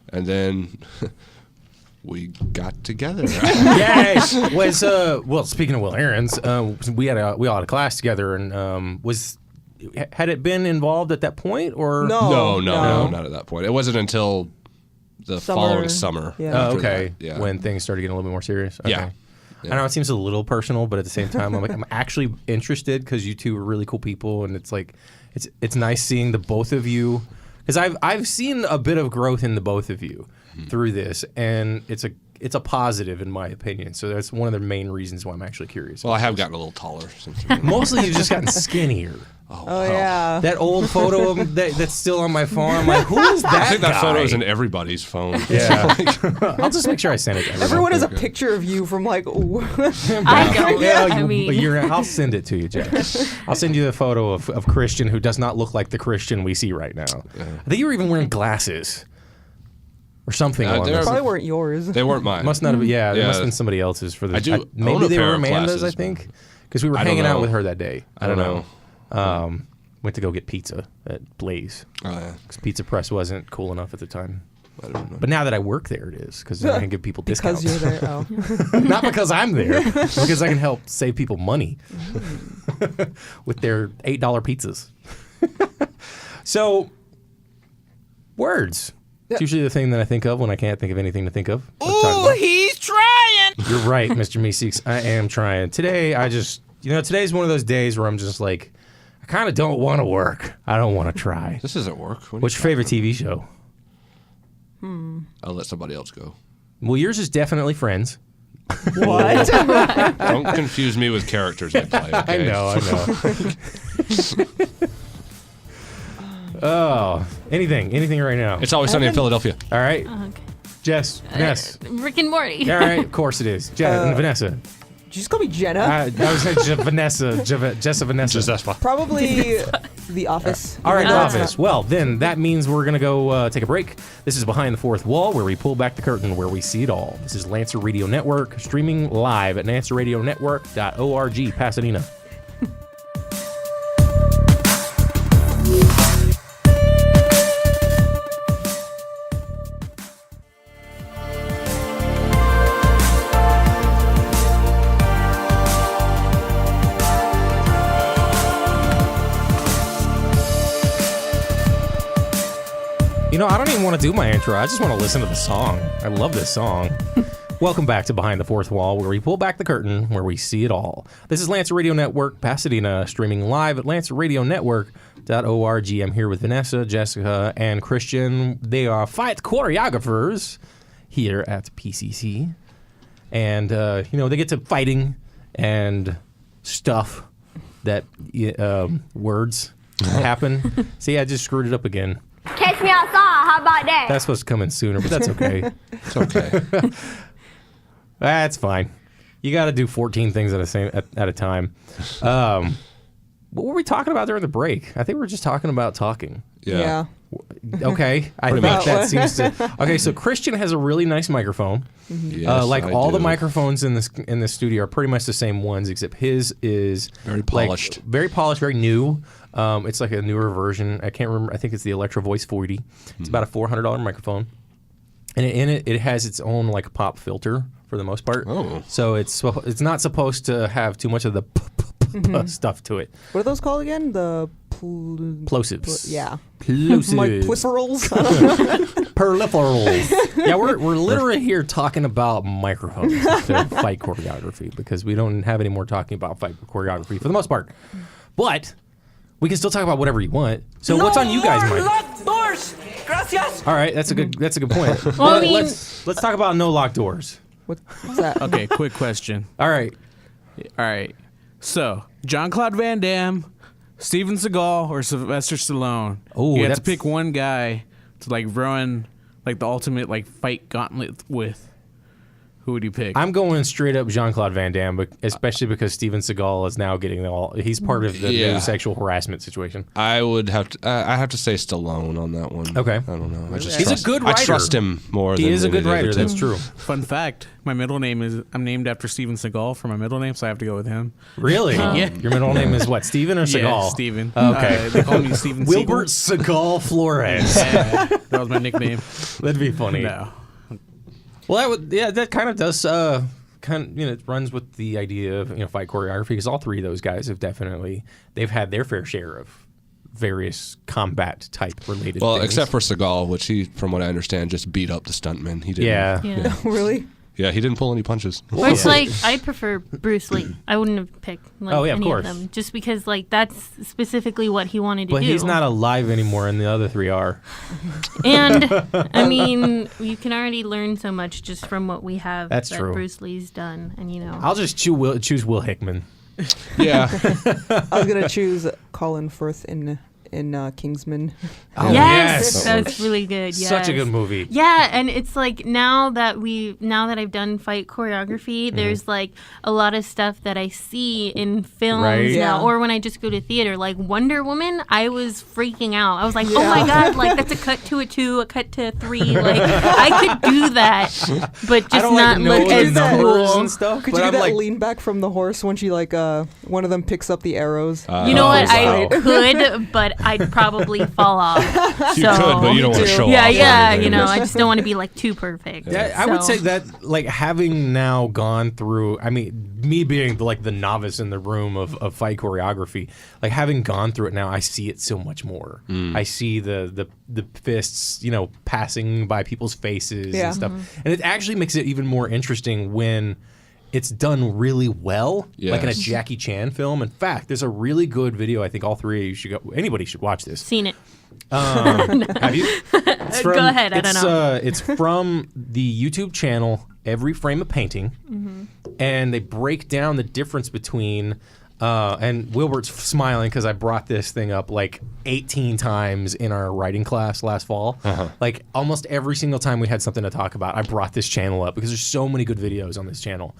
Speaker 4: And then we got together.
Speaker 1: Yay! Well, speaking of Will Aaron's, we all had a class together, and had it been involved at that point, or
Speaker 4: No, not at that point. It wasn't until the following summer.
Speaker 5: Yeah.
Speaker 1: Oh,
Speaker 4: after
Speaker 1: okay.
Speaker 4: that. Yeah.
Speaker 1: When things started getting a little bit more serious. Okay.
Speaker 4: Yeah.
Speaker 1: I know it seems a little personal, but at the same time, I'm actually interested because you two are really cool people, and it's nice seeing the both of you, because I've seen a bit of growth in the both of you through this, and it's a positive in my opinion. So that's one of the main reasons why I'm actually curious.
Speaker 4: Well, I have gotten a little taller since.
Speaker 1: Mostly you've just gotten skinnier.
Speaker 5: Oh yeah.
Speaker 1: That old photo of him that's still on my phone. I'm like, who is that?
Speaker 4: I think that
Speaker 1: guy?
Speaker 4: photo is in everybody's phone.
Speaker 1: Yeah. I'll just make sure I send it to everyone.
Speaker 5: Everyone has a picture of you from like.
Speaker 3: I don't.
Speaker 1: Yeah,
Speaker 3: I mean,
Speaker 1: I'll send it to you, Jeff. I'll send you the photo of Christian, who does not look like the Christian we see right now. I think you were even wearing glasses or something. along
Speaker 4: they're-
Speaker 1: those
Speaker 5: Probably weren't yours.
Speaker 4: They weren't mine.
Speaker 1: Must not have. Yeah, they
Speaker 4: Yeah.
Speaker 1: must have been somebody else's for this.
Speaker 4: I do own
Speaker 1: maybe
Speaker 4: a
Speaker 1: they
Speaker 4: pair
Speaker 1: were
Speaker 4: of
Speaker 1: Amanda's.
Speaker 4: glasses,
Speaker 1: I think because we were
Speaker 4: I don't
Speaker 1: hanging out
Speaker 4: know.
Speaker 1: with her that day. I don't know.
Speaker 4: know.
Speaker 1: Went to go get pizza at Blaze
Speaker 4: Oh, yeah.
Speaker 1: because Pizza Press wasn't cool enough at the time.
Speaker 4: I don't know.
Speaker 1: But now that I work there, it is because I can give people discounts.
Speaker 5: Because you're there. Oh.
Speaker 1: Not because I'm there, because I can help save people money with their $8 pizzas. So, words. It's usually the thing that I think of when I can't think of anything to think of.
Speaker 8: Ooh, he's trying.
Speaker 1: You're right, Mr. Meeseeks. I am trying. Today, today's one of those days where I'm just like, I kind of don't want to work. I don't want to try.
Speaker 4: This isn't work. What are
Speaker 1: What's
Speaker 4: you
Speaker 1: your favorite TV show?
Speaker 4: I'll let somebody else go.
Speaker 1: Well, yours is definitely Friends.
Speaker 5: What?
Speaker 4: Don't confuse me with characters I play. Okay?
Speaker 1: I know. Oh, anything right now.
Speaker 4: It's always sunny in Philadelphia.
Speaker 1: All right,
Speaker 3: okay.
Speaker 1: Jess, Vanessa.
Speaker 3: Rick and Morty.
Speaker 1: All right, of course it is. Jess and Vanessa.
Speaker 5: Did you just call me Jenna?
Speaker 1: I was saying Vanessa, Jessa Vanessa.
Speaker 4: Giuseppe.
Speaker 5: Probably The Office.
Speaker 1: All right,
Speaker 5: Even though it's
Speaker 1: Office.
Speaker 5: not-
Speaker 1: Well, then that means we're going to go take a break. This is Behind the Fourth Wall, where we pull back the curtain, where we see it all. This is Lancer Radio Network, streaming live at lancerradionetwork.org, Pasadena. You know, I don't even want to do my intro. I just want to listen to the song. I love this song. Welcome back to Behind the Fourth Wall, where we pull back the curtain, where we see it all. This is Lancer Radio Network, Pasadena, streaming live at lancerradionetwork.org. I'm here with Vanessa, Jessica, and Christian. They are fight choreographers here at PCC. And, they get to fighting and stuff that words happen. See, I just screwed it up again.
Speaker 9: Catch me outside. How about that?
Speaker 1: That's supposed to come in sooner, but that's okay.
Speaker 4: It's okay.
Speaker 1: That's fine. You got to do 14 things at a time. What were we talking about during the break? I think we were just talking about talking.
Speaker 4: Yeah.
Speaker 1: Okay. I think
Speaker 4: much.
Speaker 1: that seems to. Okay, so Christian has a really nice microphone.
Speaker 4: Yes,
Speaker 1: Like
Speaker 4: I
Speaker 1: all the
Speaker 4: do.
Speaker 1: microphones in this studio are pretty much the same ones, except his is
Speaker 4: Very polished.
Speaker 1: very polished, very new. It's like a newer version. I can't remember. I think it's the Electro Voice 40. It's about a $400 microphone, and in it has its own like pop filter for the most part.
Speaker 4: Oh.
Speaker 1: So it's not supposed to have too much of the stuff to it.
Speaker 5: What are those called again? The
Speaker 1: Plosives.
Speaker 5: yeah.
Speaker 1: Plosives.
Speaker 5: My peripherals.
Speaker 1: Peripherals. Yeah, we're literally here talking about microphones instead of fight choreography, because we don't have any more talking about fight choreography for the most part. But we can still talk about whatever you want. So what's on you guys' mind?
Speaker 8: Locked doors. Gracias.
Speaker 1: All right, that's a good point.
Speaker 3: Well, I mean-
Speaker 1: let's talk about no locked doors.
Speaker 5: What's that?
Speaker 6: Okay, quick question.
Speaker 1: All right.
Speaker 6: All right. So, Jean-Claude Van Damme, Steven Seagal, or Sylvester Stallone?
Speaker 1: Oh,
Speaker 6: you have to
Speaker 1: that's-
Speaker 6: pick one guy to like run like the ultimate like fight gauntlet with. Who would you pick?
Speaker 1: I'm going straight up Jean-Claude Van Damme, but especially because Steven Seagal is now getting he's part of the new sexual harassment situation.
Speaker 4: I would have to. I have to say Stallone on that one.
Speaker 1: Okay.
Speaker 4: I don't know.
Speaker 1: He's a good writer.
Speaker 4: I trust him more.
Speaker 1: He
Speaker 4: than
Speaker 1: is a
Speaker 4: any
Speaker 1: good
Speaker 4: of the other
Speaker 1: writer.
Speaker 4: two.
Speaker 1: That's true.
Speaker 6: Fun fact: I'm named after Steven Seagal for my middle name, so I have to go with him.
Speaker 1: Really?
Speaker 6: Yeah.
Speaker 1: Your middle name is what? Steven or Seagal?
Speaker 6: Yeah, Steven.
Speaker 1: Okay.
Speaker 6: They call me Steven
Speaker 1: Wilbert
Speaker 6: Seagal.
Speaker 1: Seagal Flores.
Speaker 6: Yeah, that was my nickname.
Speaker 1: That'd be funny.
Speaker 6: No.
Speaker 1: Well, that kind of does it runs with the idea of fight choreography, because all three of those guys have they've had their fair share of various combat type related.
Speaker 4: Well,
Speaker 1: things.
Speaker 4: except for Seagal, which he, from what I understand, just beat up the stuntmen. He didn't.
Speaker 1: Yeah.
Speaker 5: Really?
Speaker 4: Yeah, he didn't pull any punches.
Speaker 3: Or it's like, I prefer Bruce Lee. I wouldn't have picked
Speaker 1: of
Speaker 3: any
Speaker 1: course.
Speaker 3: of them. Just because that's specifically what he wanted to
Speaker 1: But
Speaker 3: do.
Speaker 1: he's not alive anymore, and the other three are.
Speaker 3: And, I mean, you can already learn so much just from what we have
Speaker 1: That's
Speaker 3: that
Speaker 1: true.
Speaker 3: Bruce Lee's done. And,
Speaker 1: I'll just choose Will Hickman.
Speaker 4: Yeah.
Speaker 5: I was gonna choose Colin Firth in Kingsman.
Speaker 1: Oh,
Speaker 3: yes, that's really good. Yes.
Speaker 1: Such a good movie.
Speaker 3: Yeah, and it's like now that I've done fight choreography, there's like a lot of stuff that I see in films
Speaker 1: Right.
Speaker 3: now,
Speaker 5: Yeah.
Speaker 3: or when I just go to theater, like Wonder Woman. I was freaking out. I was like, oh my god, like that's a cut to a 2, a cut to a 3. Like I could do that, but just
Speaker 1: I don't
Speaker 3: not
Speaker 1: know
Speaker 3: look
Speaker 1: the
Speaker 3: as
Speaker 1: numbers
Speaker 3: cool.
Speaker 1: and stuff.
Speaker 5: Could
Speaker 1: but
Speaker 5: you do
Speaker 1: I'm
Speaker 5: that
Speaker 1: like,
Speaker 5: lean back from the horse when she one of them picks up the arrows?
Speaker 3: You know what?
Speaker 1: wow.
Speaker 3: I could, but I'd probably fall off.
Speaker 4: You could, but you don't want to show
Speaker 3: Yeah,
Speaker 4: off.
Speaker 3: yeah.
Speaker 4: or anything.
Speaker 3: I just don't want to be like too perfect.
Speaker 1: I would
Speaker 3: So-
Speaker 1: say that, like, having now gone through, I mean, me being like the novice in the room of fight choreography, like having gone through it now, I see it so much more. I see the fists, passing by people's faces
Speaker 5: Yeah.
Speaker 1: and stuff, and it actually makes it even more interesting when it's done really well, like in a
Speaker 4: Yes.
Speaker 1: Jackie Chan film. In fact, there's a really good video. I think all three of you should go. Anybody should watch this.
Speaker 3: Seen it.
Speaker 1: Have you? It's
Speaker 3: Go ahead, I don't know.
Speaker 1: It's from the YouTube channel Every Frame of Painting, and they break down the difference between. And Wilbert's smiling because I brought this thing up like 18 times in our writing class last fall. Like almost every single time we had something to talk about, I brought this channel up because there's so many good videos on this channel.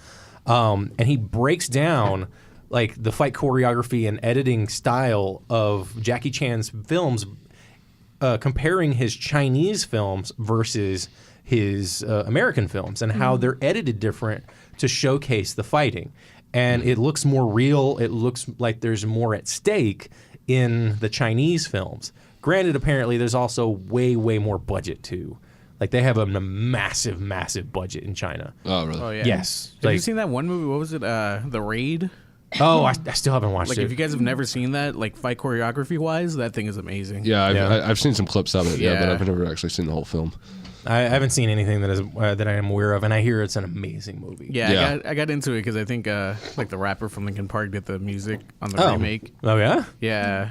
Speaker 1: And he breaks down like the fight choreography and editing style of Jackie Chan's films, comparing his Chinese films versus his American films, and how they're edited different to showcase the fighting. And it looks more real. It looks like there's more at stake in the Chinese films. Granted, apparently there's also way, way more budget too. Like they have a massive, massive budget in China.
Speaker 4: Oh, really?
Speaker 6: Oh yeah.
Speaker 1: Yes.
Speaker 6: Have you
Speaker 1: Like,
Speaker 6: seen that one movie? What was it? The Raid.
Speaker 1: I still haven't watched
Speaker 6: Like
Speaker 1: it.
Speaker 6: if you guys have never seen that, like fight choreography wise, that thing is amazing.
Speaker 4: Yeah,
Speaker 1: Yeah.
Speaker 4: I've seen some clips of it, but
Speaker 6: Yeah.
Speaker 4: I've never actually seen the whole film.
Speaker 1: I haven't seen anything that is that I am aware of, and I hear it's an amazing movie.
Speaker 6: Yeah,
Speaker 4: Yeah.
Speaker 6: I got into it because I think like the rapper from Linkin Park did the music on the remake.
Speaker 1: Oh yeah.
Speaker 6: Yeah.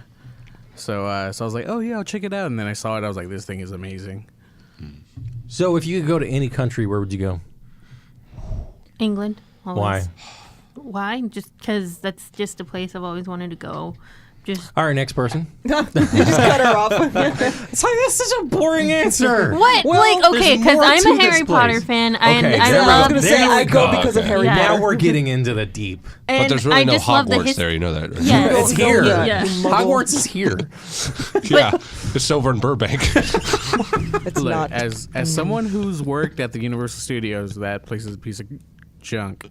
Speaker 6: So I was like, oh yeah, I'll check it out. And then I saw it. I was like, this thing is amazing.
Speaker 1: So if you could go to any country, where would you go?
Speaker 3: England. Always.
Speaker 1: Why?
Speaker 3: Why? Just because that's just a place I've always wanted to go. Just
Speaker 1: All right, next person.
Speaker 5: You just cut her off.
Speaker 1: It's like that's such a boring answer.
Speaker 3: what?
Speaker 5: Well,
Speaker 3: like okay,
Speaker 1: there's
Speaker 3: because
Speaker 1: more
Speaker 3: I'm
Speaker 1: to
Speaker 3: a Harry
Speaker 1: this
Speaker 3: Potter
Speaker 1: place.
Speaker 3: fan.
Speaker 1: Okay,
Speaker 3: and I
Speaker 1: there we
Speaker 5: I was
Speaker 3: love.
Speaker 5: gonna say
Speaker 1: There we
Speaker 5: I go
Speaker 1: go.
Speaker 5: because of Harry
Speaker 3: Yeah.
Speaker 1: Now
Speaker 5: Potter.
Speaker 1: we're getting into the deep.
Speaker 3: And
Speaker 4: But there's really
Speaker 3: I
Speaker 4: no
Speaker 3: just love the
Speaker 4: Hogwarts there, you know that, right?
Speaker 3: Yeah.
Speaker 1: It's
Speaker 5: Don't
Speaker 1: here.
Speaker 5: know that,
Speaker 3: Yeah.
Speaker 5: you muggle.
Speaker 1: Hogwarts is here.
Speaker 4: Yeah, it's over in Burbank.
Speaker 5: It's
Speaker 6: Look,
Speaker 5: not.
Speaker 6: as someone who's worked at the Universal Studios, that place is a piece of junk.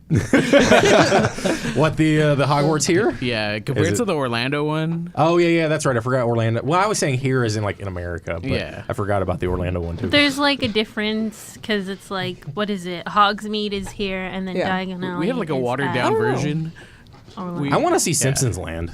Speaker 1: What the Hogwarts here?
Speaker 6: Yeah, compared
Speaker 1: Is
Speaker 6: to
Speaker 1: it-
Speaker 6: the Orlando one.
Speaker 1: Oh yeah, that's right. I forgot Orlando. Well, I was saying here as in like in America, but
Speaker 6: Yeah.
Speaker 1: I forgot about the Orlando one too.
Speaker 3: There's like a difference because it's like what is it? Hogsmeade is here, and then
Speaker 5: Yeah.
Speaker 3: Diagon
Speaker 6: We have like a
Speaker 3: is
Speaker 6: watered
Speaker 3: at
Speaker 6: down
Speaker 5: don't know.
Speaker 6: version.
Speaker 3: Orlando.
Speaker 1: I want to see Simpsons Land.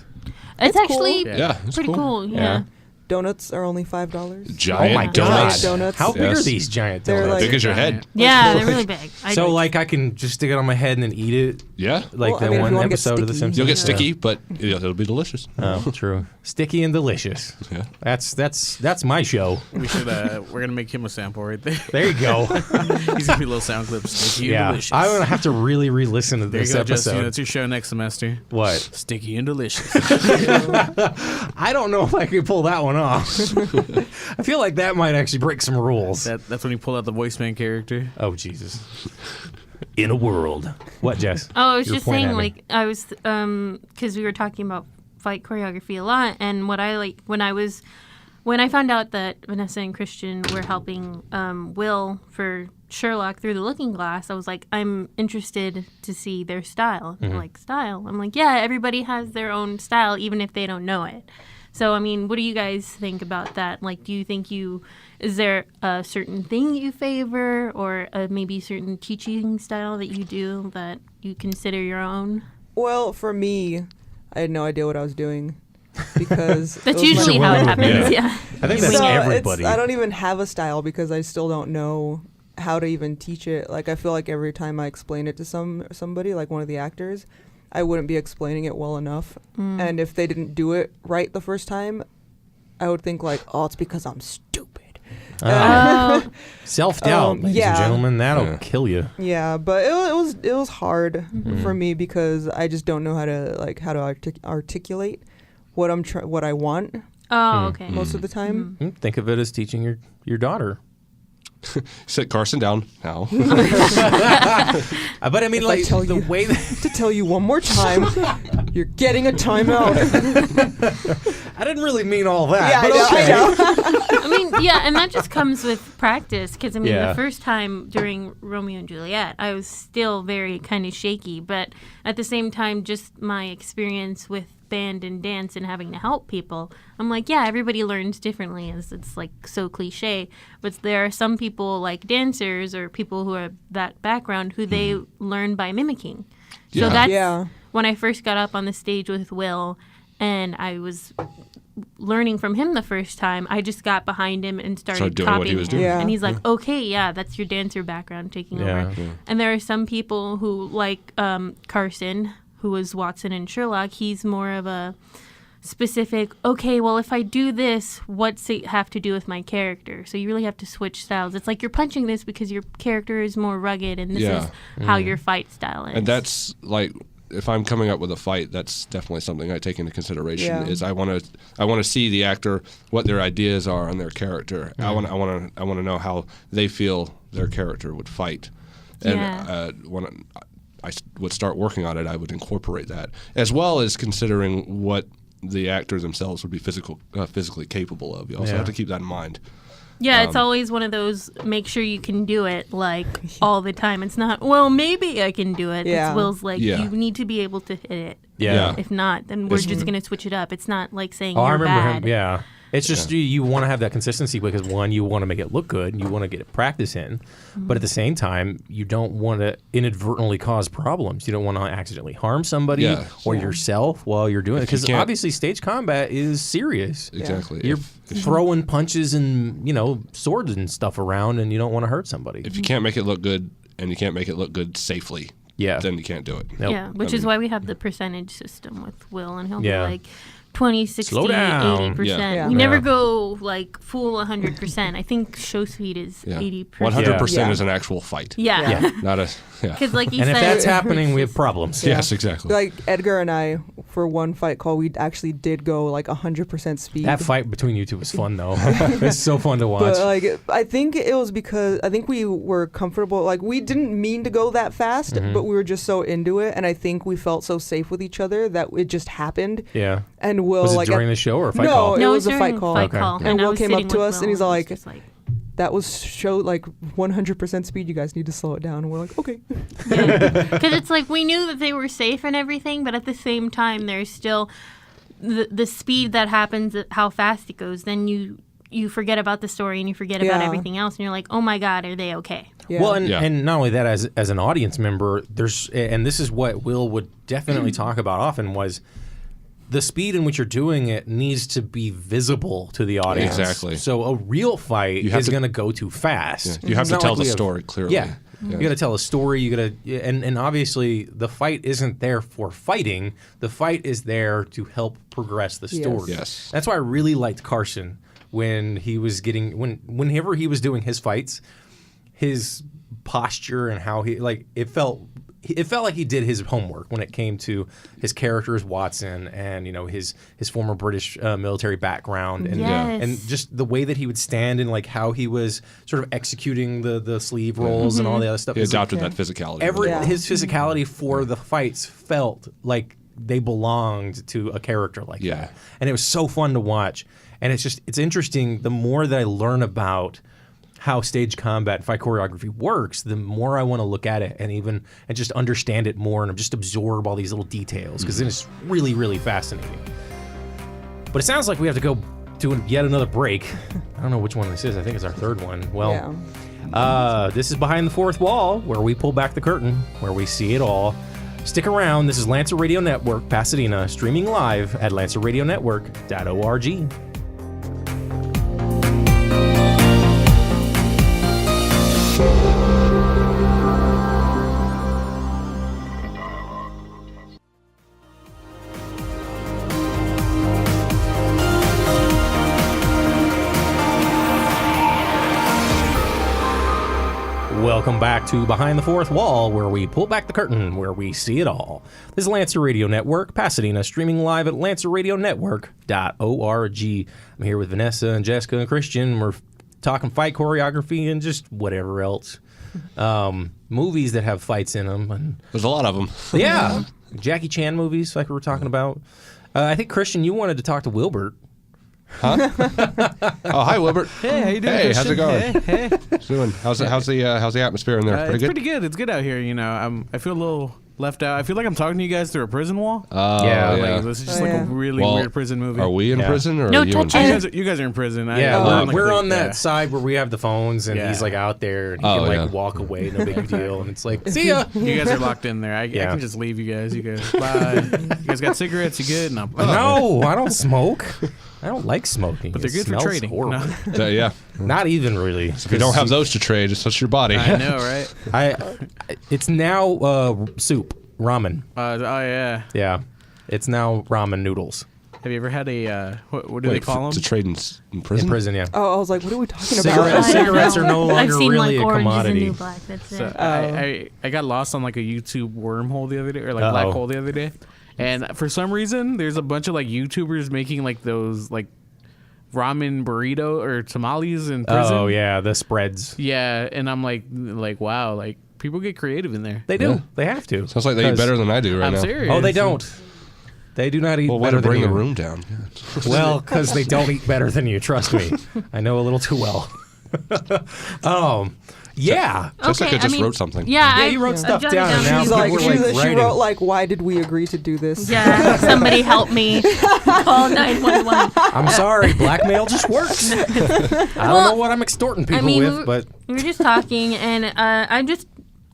Speaker 3: It's actually
Speaker 5: cool.
Speaker 4: Yeah, it's
Speaker 3: pretty cool. Yeah.
Speaker 5: Donuts are only $5.
Speaker 4: Giant
Speaker 1: Oh my
Speaker 4: donuts.
Speaker 5: God. Donuts.
Speaker 1: How big
Speaker 4: Yes.
Speaker 1: are these giant
Speaker 5: They're
Speaker 1: donuts?
Speaker 5: like-
Speaker 4: Big as your head.
Speaker 3: Yeah, they're really big.
Speaker 1: So like I can just stick it on my head and then eat it,
Speaker 4: Yeah.
Speaker 1: like
Speaker 5: Well, I
Speaker 1: the
Speaker 5: mean, if
Speaker 1: one
Speaker 5: you wanna get
Speaker 1: episode of The
Speaker 5: sticky.
Speaker 1: Simpsons.
Speaker 4: You'll get sticky, but it'll be delicious.
Speaker 1: Oh, true. Sticky and delicious.
Speaker 4: Yeah.
Speaker 1: That's my show.
Speaker 6: We should. We're gonna make him a sample right there.
Speaker 1: There you go.
Speaker 6: He's gonna be a little sound clip. Sticky and
Speaker 1: Yeah,
Speaker 6: delicious.
Speaker 1: I'm gonna have to really re-listen to
Speaker 6: There you
Speaker 1: this
Speaker 6: go, Justin.
Speaker 1: episode.
Speaker 6: That's your show next semester.
Speaker 1: What?
Speaker 6: Sticky and delicious.
Speaker 1: I don't know if I can pull that one off. I feel like that might actually break some rules.
Speaker 6: That's when you pull out the voiceman character.
Speaker 1: Oh Jesus. in a world. What, Jess?
Speaker 3: Oh, I was
Speaker 1: Your
Speaker 3: just
Speaker 1: point
Speaker 3: saying,
Speaker 1: at me.
Speaker 3: like, I was, because we were talking about fight choreography a lot, and what I like when I found out that Vanessa and Christian were helping Will for Sherlock through the Looking Glass, I was like, I'm interested to see their style. And they're like, style? I'm like, yeah, everybody has their own style, even if they don't know it. So, I mean, what do you guys think about that? Like, do you think is there a certain thing you favor, or maybe certain teaching style that you do that you consider your own?
Speaker 5: Well, for me, I had no idea what I was doing because
Speaker 3: That's usually how it happens. Yeah.
Speaker 1: I think that's everybody.
Speaker 5: I don't even have a style because I still don't know how to even teach it. Like, I feel like every time I explain it to somebody, like one of the actors, I wouldn't be explaining it well enough. And if they didn't do it right the first time, I would think like, oh, it's because I'm stupid.
Speaker 1: Self-doubt, ladies and gentlemen, that'll kill you.
Speaker 5: Yeah, but it was hard for me because I just don't know how to articulate what what I want.
Speaker 3: Oh, okay.
Speaker 5: Most of the time.
Speaker 1: Think of it as teaching your daughter.
Speaker 4: Sit Carson down now.
Speaker 1: But I mean, like, the way that
Speaker 5: to tell you one more time, you're getting a timeout.
Speaker 1: I didn't really mean all that.
Speaker 5: Yeah,
Speaker 1: but
Speaker 5: I know.
Speaker 3: I mean, yeah, and that just comes with practice. Because I mean,
Speaker 1: Yeah.
Speaker 3: the first time during Romeo and Juliet, I was still very kind of shaky. But at the same time, just my experience with band and dance and having to help people, I'm like, yeah, everybody learns differently, as it's like so cliche. But there are some people like dancers or people who are that background who they learn by mimicking. So
Speaker 4: Yeah.
Speaker 3: that's when I first got up on the stage with Will, and I was learning from him the first time. I just got behind him and started
Speaker 4: doing
Speaker 3: copying
Speaker 4: what he was
Speaker 3: him.
Speaker 4: doing.
Speaker 5: Yeah.
Speaker 3: And he's like, okay, yeah, that's your dancer background taking
Speaker 1: Yeah.
Speaker 3: over. And there are some people who, like Carson, who was Watson and Sherlock, he's more of a specific, okay, well, if I do this, what's it have to do with my character? So you really have to switch styles. It's like you're punching this because your character is more rugged, and this is how your fight style is.
Speaker 4: And that's like, if I'm coming up with a fight, that's definitely something I take into consideration.
Speaker 5: Yeah.
Speaker 4: Is I want to see the actor, what their ideas are on their character. I want to know how they feel their character would fight. And when I would start working on it, I would incorporate that, as well as considering what the actors themselves would be physically capable of. You also have to keep that in mind.
Speaker 3: Yeah, it's always one of those, make sure you can do it, like, all the time. It's not, well, maybe I can do it.
Speaker 5: Yeah.
Speaker 3: It's Will's like,
Speaker 4: Yeah.
Speaker 3: you need to be able to hit it.
Speaker 1: Yeah.
Speaker 3: If not, then we're just going to switch it up. It's not like saying
Speaker 1: I
Speaker 3: you're
Speaker 1: remember
Speaker 3: bad.
Speaker 1: him. Yeah. It's just you want to have that consistency because, one, you want to make it look good. You want to get it practice in. But at the same time, you don't want to inadvertently cause problems. You don't want to accidentally harm somebody or yourself while you're doing it. Because obviously stage combat is serious.
Speaker 4: Exactly.
Speaker 1: You're throwing punches and, swords and stuff around, and you don't want to hurt somebody.
Speaker 4: If you can't make it look good, and you can't make it look good safely, then you can't do it.
Speaker 1: Nope.
Speaker 3: Yeah, which is why we have the percentage system with Will, and he'll
Speaker 1: Yeah.
Speaker 3: be like 20, 60,
Speaker 1: Slow down.
Speaker 3: 80%.
Speaker 5: Yeah.
Speaker 3: We never
Speaker 1: Yeah.
Speaker 3: go like full 100%. I think show speed is 80%.
Speaker 4: 100%
Speaker 5: Yeah.
Speaker 4: is an actual fight.
Speaker 3: Yeah.
Speaker 4: Not a
Speaker 3: Because like you
Speaker 1: And
Speaker 3: said,
Speaker 1: if that's happening, we have problems.
Speaker 4: Yes, exactly.
Speaker 5: Like Edgar and I, for one fight call, we actually did go like 100% speed.
Speaker 1: That fight between you two was fun, though. It's so fun to watch.
Speaker 5: But like, I think it was because I think we were comfortable. Like, we didn't mean to go that fast, but we were just so into it, and I think we felt so safe with each other that it just happened.
Speaker 1: Yeah.
Speaker 5: And Will,
Speaker 1: Was it
Speaker 5: like,
Speaker 1: during the show or a fight
Speaker 5: no,
Speaker 1: call?
Speaker 5: it
Speaker 3: no,
Speaker 5: was a
Speaker 3: during
Speaker 5: fight call.
Speaker 3: Fight
Speaker 1: Okay.
Speaker 3: call.
Speaker 5: And
Speaker 3: I
Speaker 5: Will
Speaker 3: was
Speaker 5: came up
Speaker 3: sitting
Speaker 5: to
Speaker 3: with
Speaker 5: us, and
Speaker 3: Will,
Speaker 5: he's
Speaker 3: it was
Speaker 5: like,
Speaker 3: just like
Speaker 5: that was show like 100% speed. You guys need to slow it down. And we're like, okay.
Speaker 3: because it's like we knew that they were safe and everything, but at the same time, there's still the speed that happens, how fast it goes. Then you forget about the story and you forget about everything else, and you're like, oh my god, are they okay?
Speaker 5: Yeah.
Speaker 1: Well, and not only that, as an audience member, and this is what Will would definitely talk about often, was the speed in which you're doing it needs to be visible to the audience.
Speaker 4: Exactly.
Speaker 1: So a real fight is going to go too fast.
Speaker 4: You have
Speaker 1: It's
Speaker 4: to
Speaker 1: not
Speaker 4: tell
Speaker 1: like
Speaker 4: the
Speaker 1: we have-
Speaker 4: story clearly.
Speaker 1: Yeah. You got to tell a story. You got to, and obviously the fight isn't there for fighting. The fight is there to help progress the story.
Speaker 4: Yes.
Speaker 1: That's why I really liked Carson when he was whenever he was doing his fights, his posture and how he it felt it felt like he did his homework when it came to his character as Watson and his former British military background and
Speaker 3: Yes.
Speaker 1: and just the way that he would stand and like how he was sort of executing the sleeve rolls and all the other stuff.
Speaker 4: He adopted that physicality.
Speaker 1: His physicality for the fights felt like they belonged to a character like that, and it was so fun to watch. And it's interesting. The more that I learn about how stage combat and fight choreography works, the more I want to look at it and just understand it more and just absorb all these little details because then it's really, really fascinating. But it sounds like we have to go to yet another break. I don't know which one this is. I think it's our third one. Well, this is Behind the Fourth Wall, where we pull back the curtain, where we see it all. Stick around. This is Lancer Radio Network, Pasadena, streaming live at lancerradionetwork.org. Welcome back to Behind the Fourth Wall, where we pull back the curtain, where we see it all. This is Lancer Radio Network, Pasadena, streaming live at lancerradionetwork.org. I'm here with Vanessa and Jessica and Christian. We're talking fight choreography and just whatever else. Movies that have fights in them. And,
Speaker 4: there's a lot of them.
Speaker 1: Yeah. Jackie Chan movies, like we were talking about. I think, Christian, you wanted to talk to Wilbert.
Speaker 4: Huh? Oh, hi, Wilbert.
Speaker 6: Hey, how you doing?
Speaker 4: Hey, how's it going?
Speaker 6: Hey.
Speaker 4: What's doing? How's the atmosphere in there?
Speaker 6: It's pretty good. It's good out here. I feel a little left out. I feel like I'm talking to you guys through a prison wall.
Speaker 1: Yeah.
Speaker 6: This is just a really weird prison movie.
Speaker 4: Are we in prison or
Speaker 3: No
Speaker 4: are you in
Speaker 3: touching.
Speaker 4: prison?
Speaker 6: You guys are in prison.
Speaker 1: We're on that side where we have the phones, and he's like out there, and he can walk away, no big deal, and it's like, see ya.
Speaker 6: You guys are locked in there. I can just leave you guys. You guys, bye. You guys got cigarettes? You good? No,
Speaker 1: I don't smoke. I don't like smoking.
Speaker 6: But they're good for trading.
Speaker 1: Horrible.
Speaker 4: Yeah.
Speaker 1: Not even really.
Speaker 4: If you don't have those to trade, it's such your body.
Speaker 6: I know, right?
Speaker 1: It's now soup, ramen.
Speaker 6: Yeah.
Speaker 1: Yeah. It's now ramen noodles.
Speaker 6: Have you ever had a, what do they call them?
Speaker 4: To trade in prison?
Speaker 1: In prison, yeah.
Speaker 5: Oh, I was like, what are we talking about?
Speaker 1: Cigarettes are no
Speaker 3: I've
Speaker 1: longer
Speaker 3: seen
Speaker 1: really a
Speaker 3: Orange
Speaker 1: commodity.
Speaker 3: Is the New Black. That's
Speaker 6: So
Speaker 3: it.
Speaker 6: I got lost on like a YouTube wormhole the other day, or like black hole the other day. And for some reason, there's a bunch of like YouTubers making like those like ramen burrito or tamales in prison.
Speaker 1: Oh, yeah, the spreads.
Speaker 6: Yeah, and I'm like wow, like people get creative in there.
Speaker 1: They do. Yeah. They have to.
Speaker 4: Sounds like they eat better than I do right now.
Speaker 6: I'm serious.
Speaker 1: Oh, they don't. They do not eat
Speaker 4: way
Speaker 1: better
Speaker 4: to bring
Speaker 1: than
Speaker 4: the
Speaker 1: you.
Speaker 4: room down.
Speaker 1: Well, because they don't eat better than you. Trust me. I know a little too well. Yeah.
Speaker 4: Jessica just wrote something.
Speaker 3: Yeah,
Speaker 1: you wrote stuff
Speaker 3: jotted
Speaker 1: down. And now
Speaker 5: She's
Speaker 1: people
Speaker 5: like,
Speaker 1: are like
Speaker 5: she
Speaker 1: writing.
Speaker 5: wrote like, why did we agree to do this?
Speaker 3: Yeah, somebody help me. Call 911.
Speaker 1: I'm sorry, blackmail just works. I don't know what I'm extorting people with, but
Speaker 3: we were just talking, and I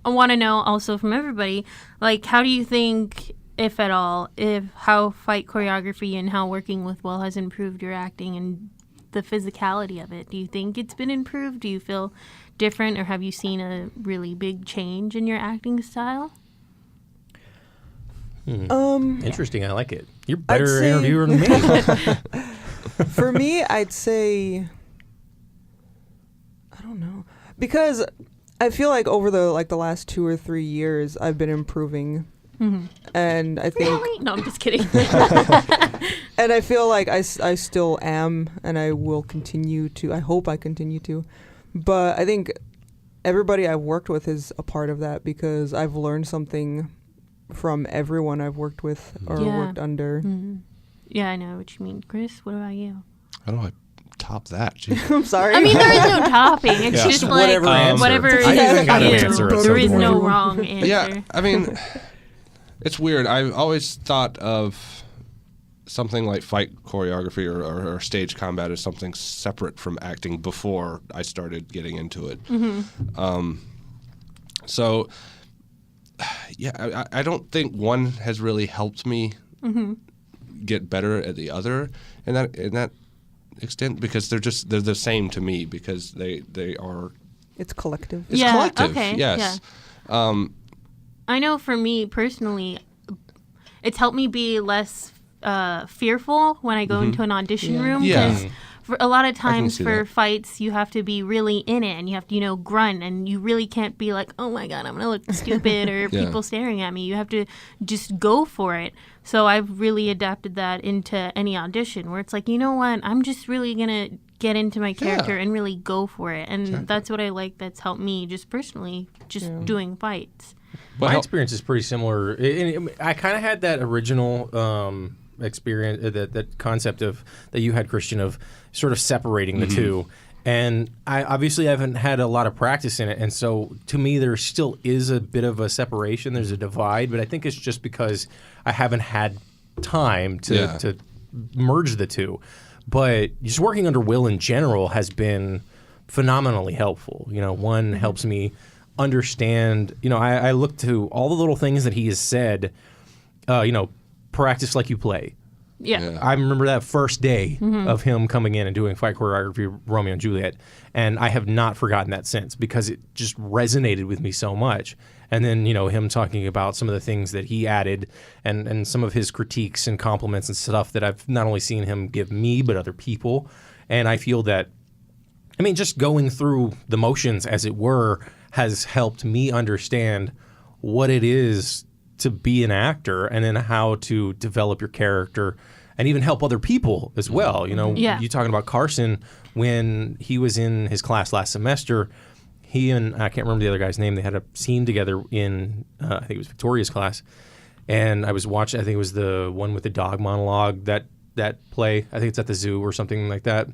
Speaker 3: want to know also from everybody, like, how do you think, if at all, how fight choreography and how working with Will has improved your acting and the physicality of it? Do you think it's been improved? Do you feel different, or have you seen a really big change in your acting style?
Speaker 1: interesting. I like it. You're a better interviewer than me.
Speaker 5: For me, I'd say, I don't know, because I feel like over the last 2 or 3 years, I've been improving, and I think
Speaker 3: No, I'm just kidding.
Speaker 5: and I feel like I still am, and I will continue to. I hope I continue to, but I think everybody I've worked with is a part of that because I've learned something from everyone I've worked with or worked under.
Speaker 3: Mm-hmm. Yeah, I know what you mean. Chris, what about you?
Speaker 4: How do I top that? Jeez.
Speaker 5: I'm sorry.
Speaker 3: I mean, there is no topping. It's just like
Speaker 1: whatever answer.
Speaker 3: whatever
Speaker 1: I even got an
Speaker 3: is.
Speaker 1: answer at
Speaker 3: There
Speaker 1: some
Speaker 3: is no
Speaker 1: point.
Speaker 3: wrong answer.
Speaker 4: Yeah, I mean, it's weird. I've always thought of something like fight choreography or stage combat as something separate from acting before I started getting into it. So, yeah, I don't think one has really helped me get better at the other in that extent because they're the same to me because they are.
Speaker 5: It's collective.
Speaker 4: It's collective.
Speaker 3: Okay,
Speaker 4: yes.
Speaker 3: Yeah. I know for me personally, it's helped me be less fearful when I go into an audition room.
Speaker 4: Yeah.
Speaker 3: Because for a lot of times
Speaker 4: see
Speaker 3: for
Speaker 4: that.
Speaker 3: fights, you have to be really in it, and you have to, grunt, and you really can't be like, oh my God, I'm going to look stupid or people staring at me. You have to just go for it. So I've really adapted that into any audition where it's like, you know what, I'm just really going to get into my character and really go for it. And that's what I like that's helped me just personally, just doing fights.
Speaker 1: My experience is pretty similar. I kind of had that original experience, that concept of that you had, Christian, of sort of separating the two. And I obviously haven't had a lot of practice in it. And so to me, there still is a bit of a separation. There's a divide, but I think it's just because I haven't had time to merge the two. But just working under Will in general has been phenomenally helpful. One helps me understand, I look to all the little things that he has said, practice like you play.
Speaker 3: Yeah.
Speaker 1: I remember that first day of him coming in and doing fight choreography, Romeo and Juliet, and I have not forgotten that since because it just resonated with me so much. And then, him talking about some of the things that he added and some of his critiques and compliments and stuff that I've not only seen him give me, but other people. And I feel that, just going through the motions, as it were, has helped me understand what it is to be an actor and then how to develop your character and even help other people as well. You talking about Carson, when he was in his class last semester, he and I can't remember the other guy's name, they had a scene together in, I think it was Victoria's class. And I was watching, I think it was the one with the dog monologue, that play. I think it's at the zoo or something like that.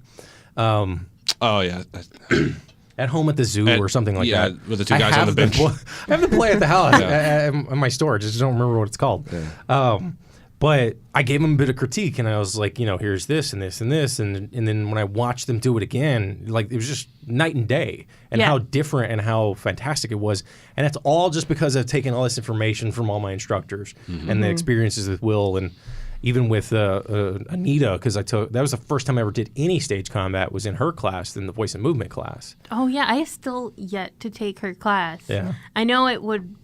Speaker 1: At Home at the Zoo or something like that.
Speaker 4: Yeah, with the two guys on the bench.
Speaker 1: I have the play at the house at my storage. I just don't remember what it's called. Yeah. But I gave him a bit of critique, and I was like, here's this and this and this. And then when I watched them do it again, it was just night and day and how different and how fantastic it was. And that's all just because I've taken all this information from all my instructors and the experiences with Will and even with Anita, because that was the first time I ever did any stage combat, was in her class, in the voice and movement class.
Speaker 3: Oh, yeah. I still yet to take her class.
Speaker 1: Yeah.
Speaker 3: I know it would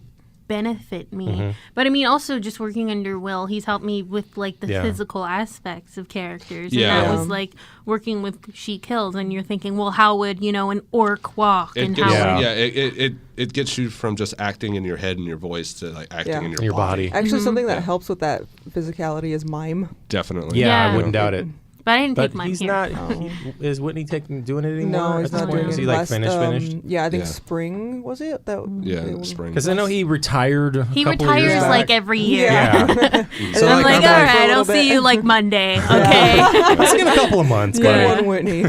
Speaker 3: benefit me. But also just working under Will, he's helped me with the physical aspects of characters. And that was working with She Kills, and you're thinking, well, how would, an orc walk?
Speaker 4: It gets you from just acting in your head and your voice to acting in your body.
Speaker 5: Actually, something that helps with that physicality is mime.
Speaker 4: Definitely.
Speaker 1: Yeah, I wouldn't doubt it.
Speaker 3: But I didn't take mine
Speaker 1: he's
Speaker 3: here.
Speaker 1: not. Is Whitney doing it anymore?
Speaker 5: No, he's not doing it.
Speaker 1: Is he finished?
Speaker 5: Yeah, I think spring, was it?
Speaker 4: Spring.
Speaker 1: Because I know he retired.
Speaker 3: He
Speaker 1: couple of years
Speaker 3: retires
Speaker 1: back.
Speaker 3: every year.
Speaker 1: Yeah.
Speaker 3: So I'm all right, I'll see you Monday. Okay.
Speaker 1: It's in a couple of months.
Speaker 5: Good one, Whitney.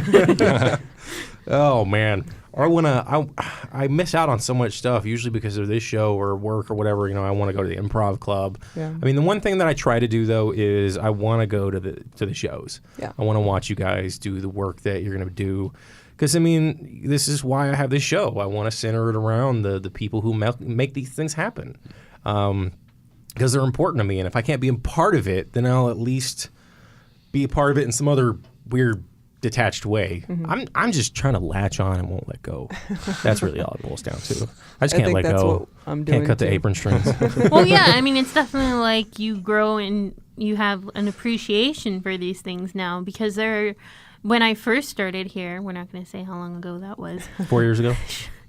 Speaker 1: Oh man. Or when I miss out on so much stuff, usually because of this show or work or whatever. I want to go to the improv club. Yeah. The one thing that I try to do though is I want to go to the shows. Yeah. I want to watch you guys do the work that you're going to do, because this is why I have this show. I want to center it around the people who make these things happen, because they're important to me. And if I can't be a part of it, then I'll at least be a part of it in some other weird, detached way. I'm just trying to latch on and won't let go. That's really all it boils down to. I just can't let go. Can't cut the apron strings.
Speaker 3: Well, yeah, it's definitely you grow and you have an appreciation for these things now, because when I first started here, we're not going to say how long ago that was.
Speaker 1: 4 years ago?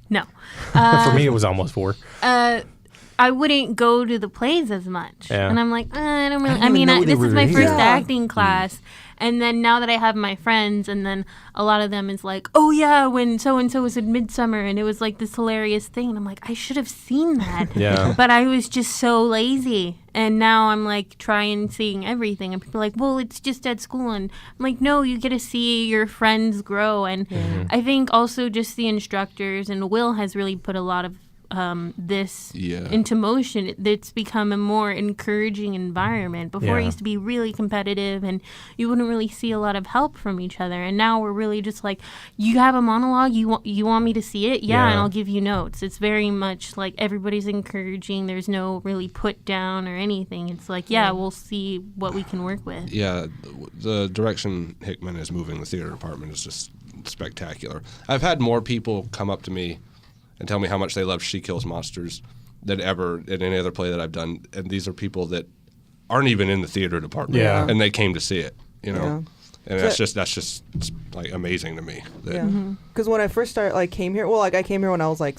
Speaker 3: No.
Speaker 1: For me, it was almost 4.
Speaker 3: I wouldn't go to the plays as much. Yeah. And I'm like, I don't really. This is my first acting class. And then now that I have my friends, and then a lot of them is like, oh yeah, when so-and-so was in Midsummer, and it was this hilarious thing. And I'm like, I should have seen that.
Speaker 1: Yeah.
Speaker 3: But I was just so lazy. And now I'm seeing everything. And people are like, well, it's just at school. And I'm like, no, you get to see your friends grow. And I think also just the instructors, and Will has really put a lot of this into motion. It's become a more encouraging environment. Before it used to be really competitive, and you wouldn't really see a lot of help from each other. And now we're really just you have a monologue, you want me to see it, and I'll give you notes. It's very much everybody's encouraging. There's no really put down or anything. It's we'll see what we can work with.
Speaker 4: Yeah, the direction Hickman is moving the theater department is just spectacular. I've had more people come up to me and tell me how much they love She Kills Monsters than ever in any other play that I've done. And these are people that aren't even in the theater department, and they came to see it, And that's just like amazing to me.
Speaker 5: Yeah, because when I first came here, well, like I came here when I was like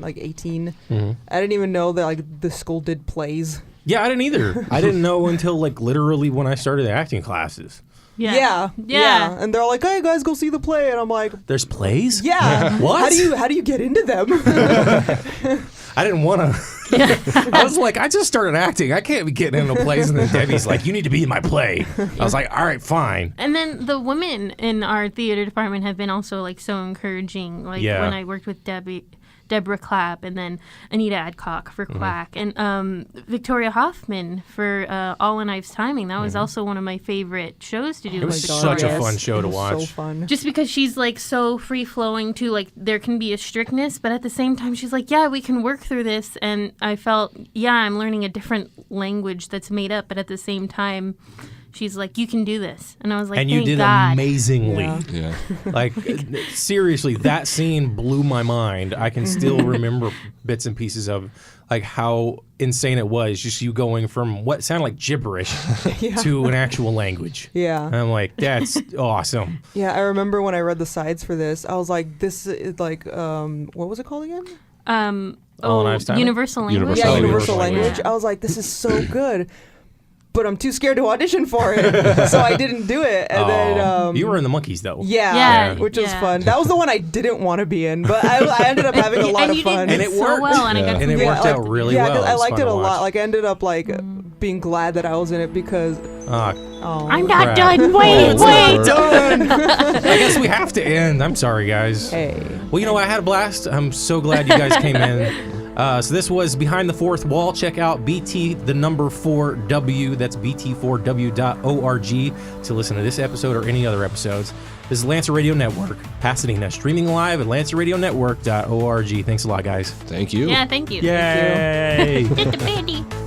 Speaker 5: 18. I didn't even know that like the school did plays.
Speaker 1: Yeah, I didn't either. I didn't know until like literally when I started acting classes.
Speaker 5: Yeah. And they're like, "Hey guys, go see the play," and I'm like,
Speaker 1: "There's plays?
Speaker 5: Yeah.
Speaker 1: What?
Speaker 5: How do you get into them?"
Speaker 1: I didn't want to. I was like, I just started acting. I can't be getting into plays. And then Debbie's like, you need to be in my play. I was like, all right, fine.
Speaker 3: And then the women in our theater department have been also like so encouraging. Like when I worked with Deborah Clapp, and then Anita Adcock for Quack, and Victoria Hoffman for All in Ives Timing. That was also one of my favorite shows to do.
Speaker 1: It was such a fun show to watch.
Speaker 5: So fun.
Speaker 3: Just because she's like so free flowing too, like there can be a strictness, but at the same time she's like, yeah, we can work through this. And I felt, I'm learning a different language that's made up, but at the same time, she's like, you can do this. And I was like,
Speaker 1: and you
Speaker 3: thank
Speaker 1: did
Speaker 3: God.
Speaker 1: amazingly.
Speaker 4: Yeah.
Speaker 1: Like, seriously, that scene blew my mind. I can still remember bits and pieces of like how insane it was, just you going from what sounded like gibberish to an actual language.
Speaker 5: Yeah.
Speaker 1: And I'm like, that's awesome.
Speaker 5: Yeah, I remember when I read the sides for this, I was like, this is like, what was it called again?
Speaker 3: Universal Language.
Speaker 5: Yeah, Universal Language. I was like, this is so good. But I'm too scared to audition for it, so I didn't do it. And then
Speaker 1: you were in the Monkeys though.
Speaker 5: Yeah, which was fun. That was the one I didn't want to be in, but I ended up having a lot of fun.
Speaker 1: And it worked.
Speaker 3: Well, and
Speaker 1: it worked out really well.
Speaker 5: Yeah, I liked it a lot. Like I ended up like being glad that I was in it because.
Speaker 3: I'm not done. Wait.
Speaker 1: Done. I guess we have to end. I'm sorry, guys.
Speaker 5: Hey.
Speaker 1: Well, I had a blast. I'm so glad you guys came in. So this was Behind the Fourth Wall. Check out BT4W. That's BT4W.org to listen to this episode or any other episodes. This is Lancer Radio Network, Pasadena, streaming live at lancerradionetwork.org. Thanks a lot, guys.
Speaker 4: Thank you.
Speaker 3: Yeah, thank you.
Speaker 1: Yay!
Speaker 3: Thank you.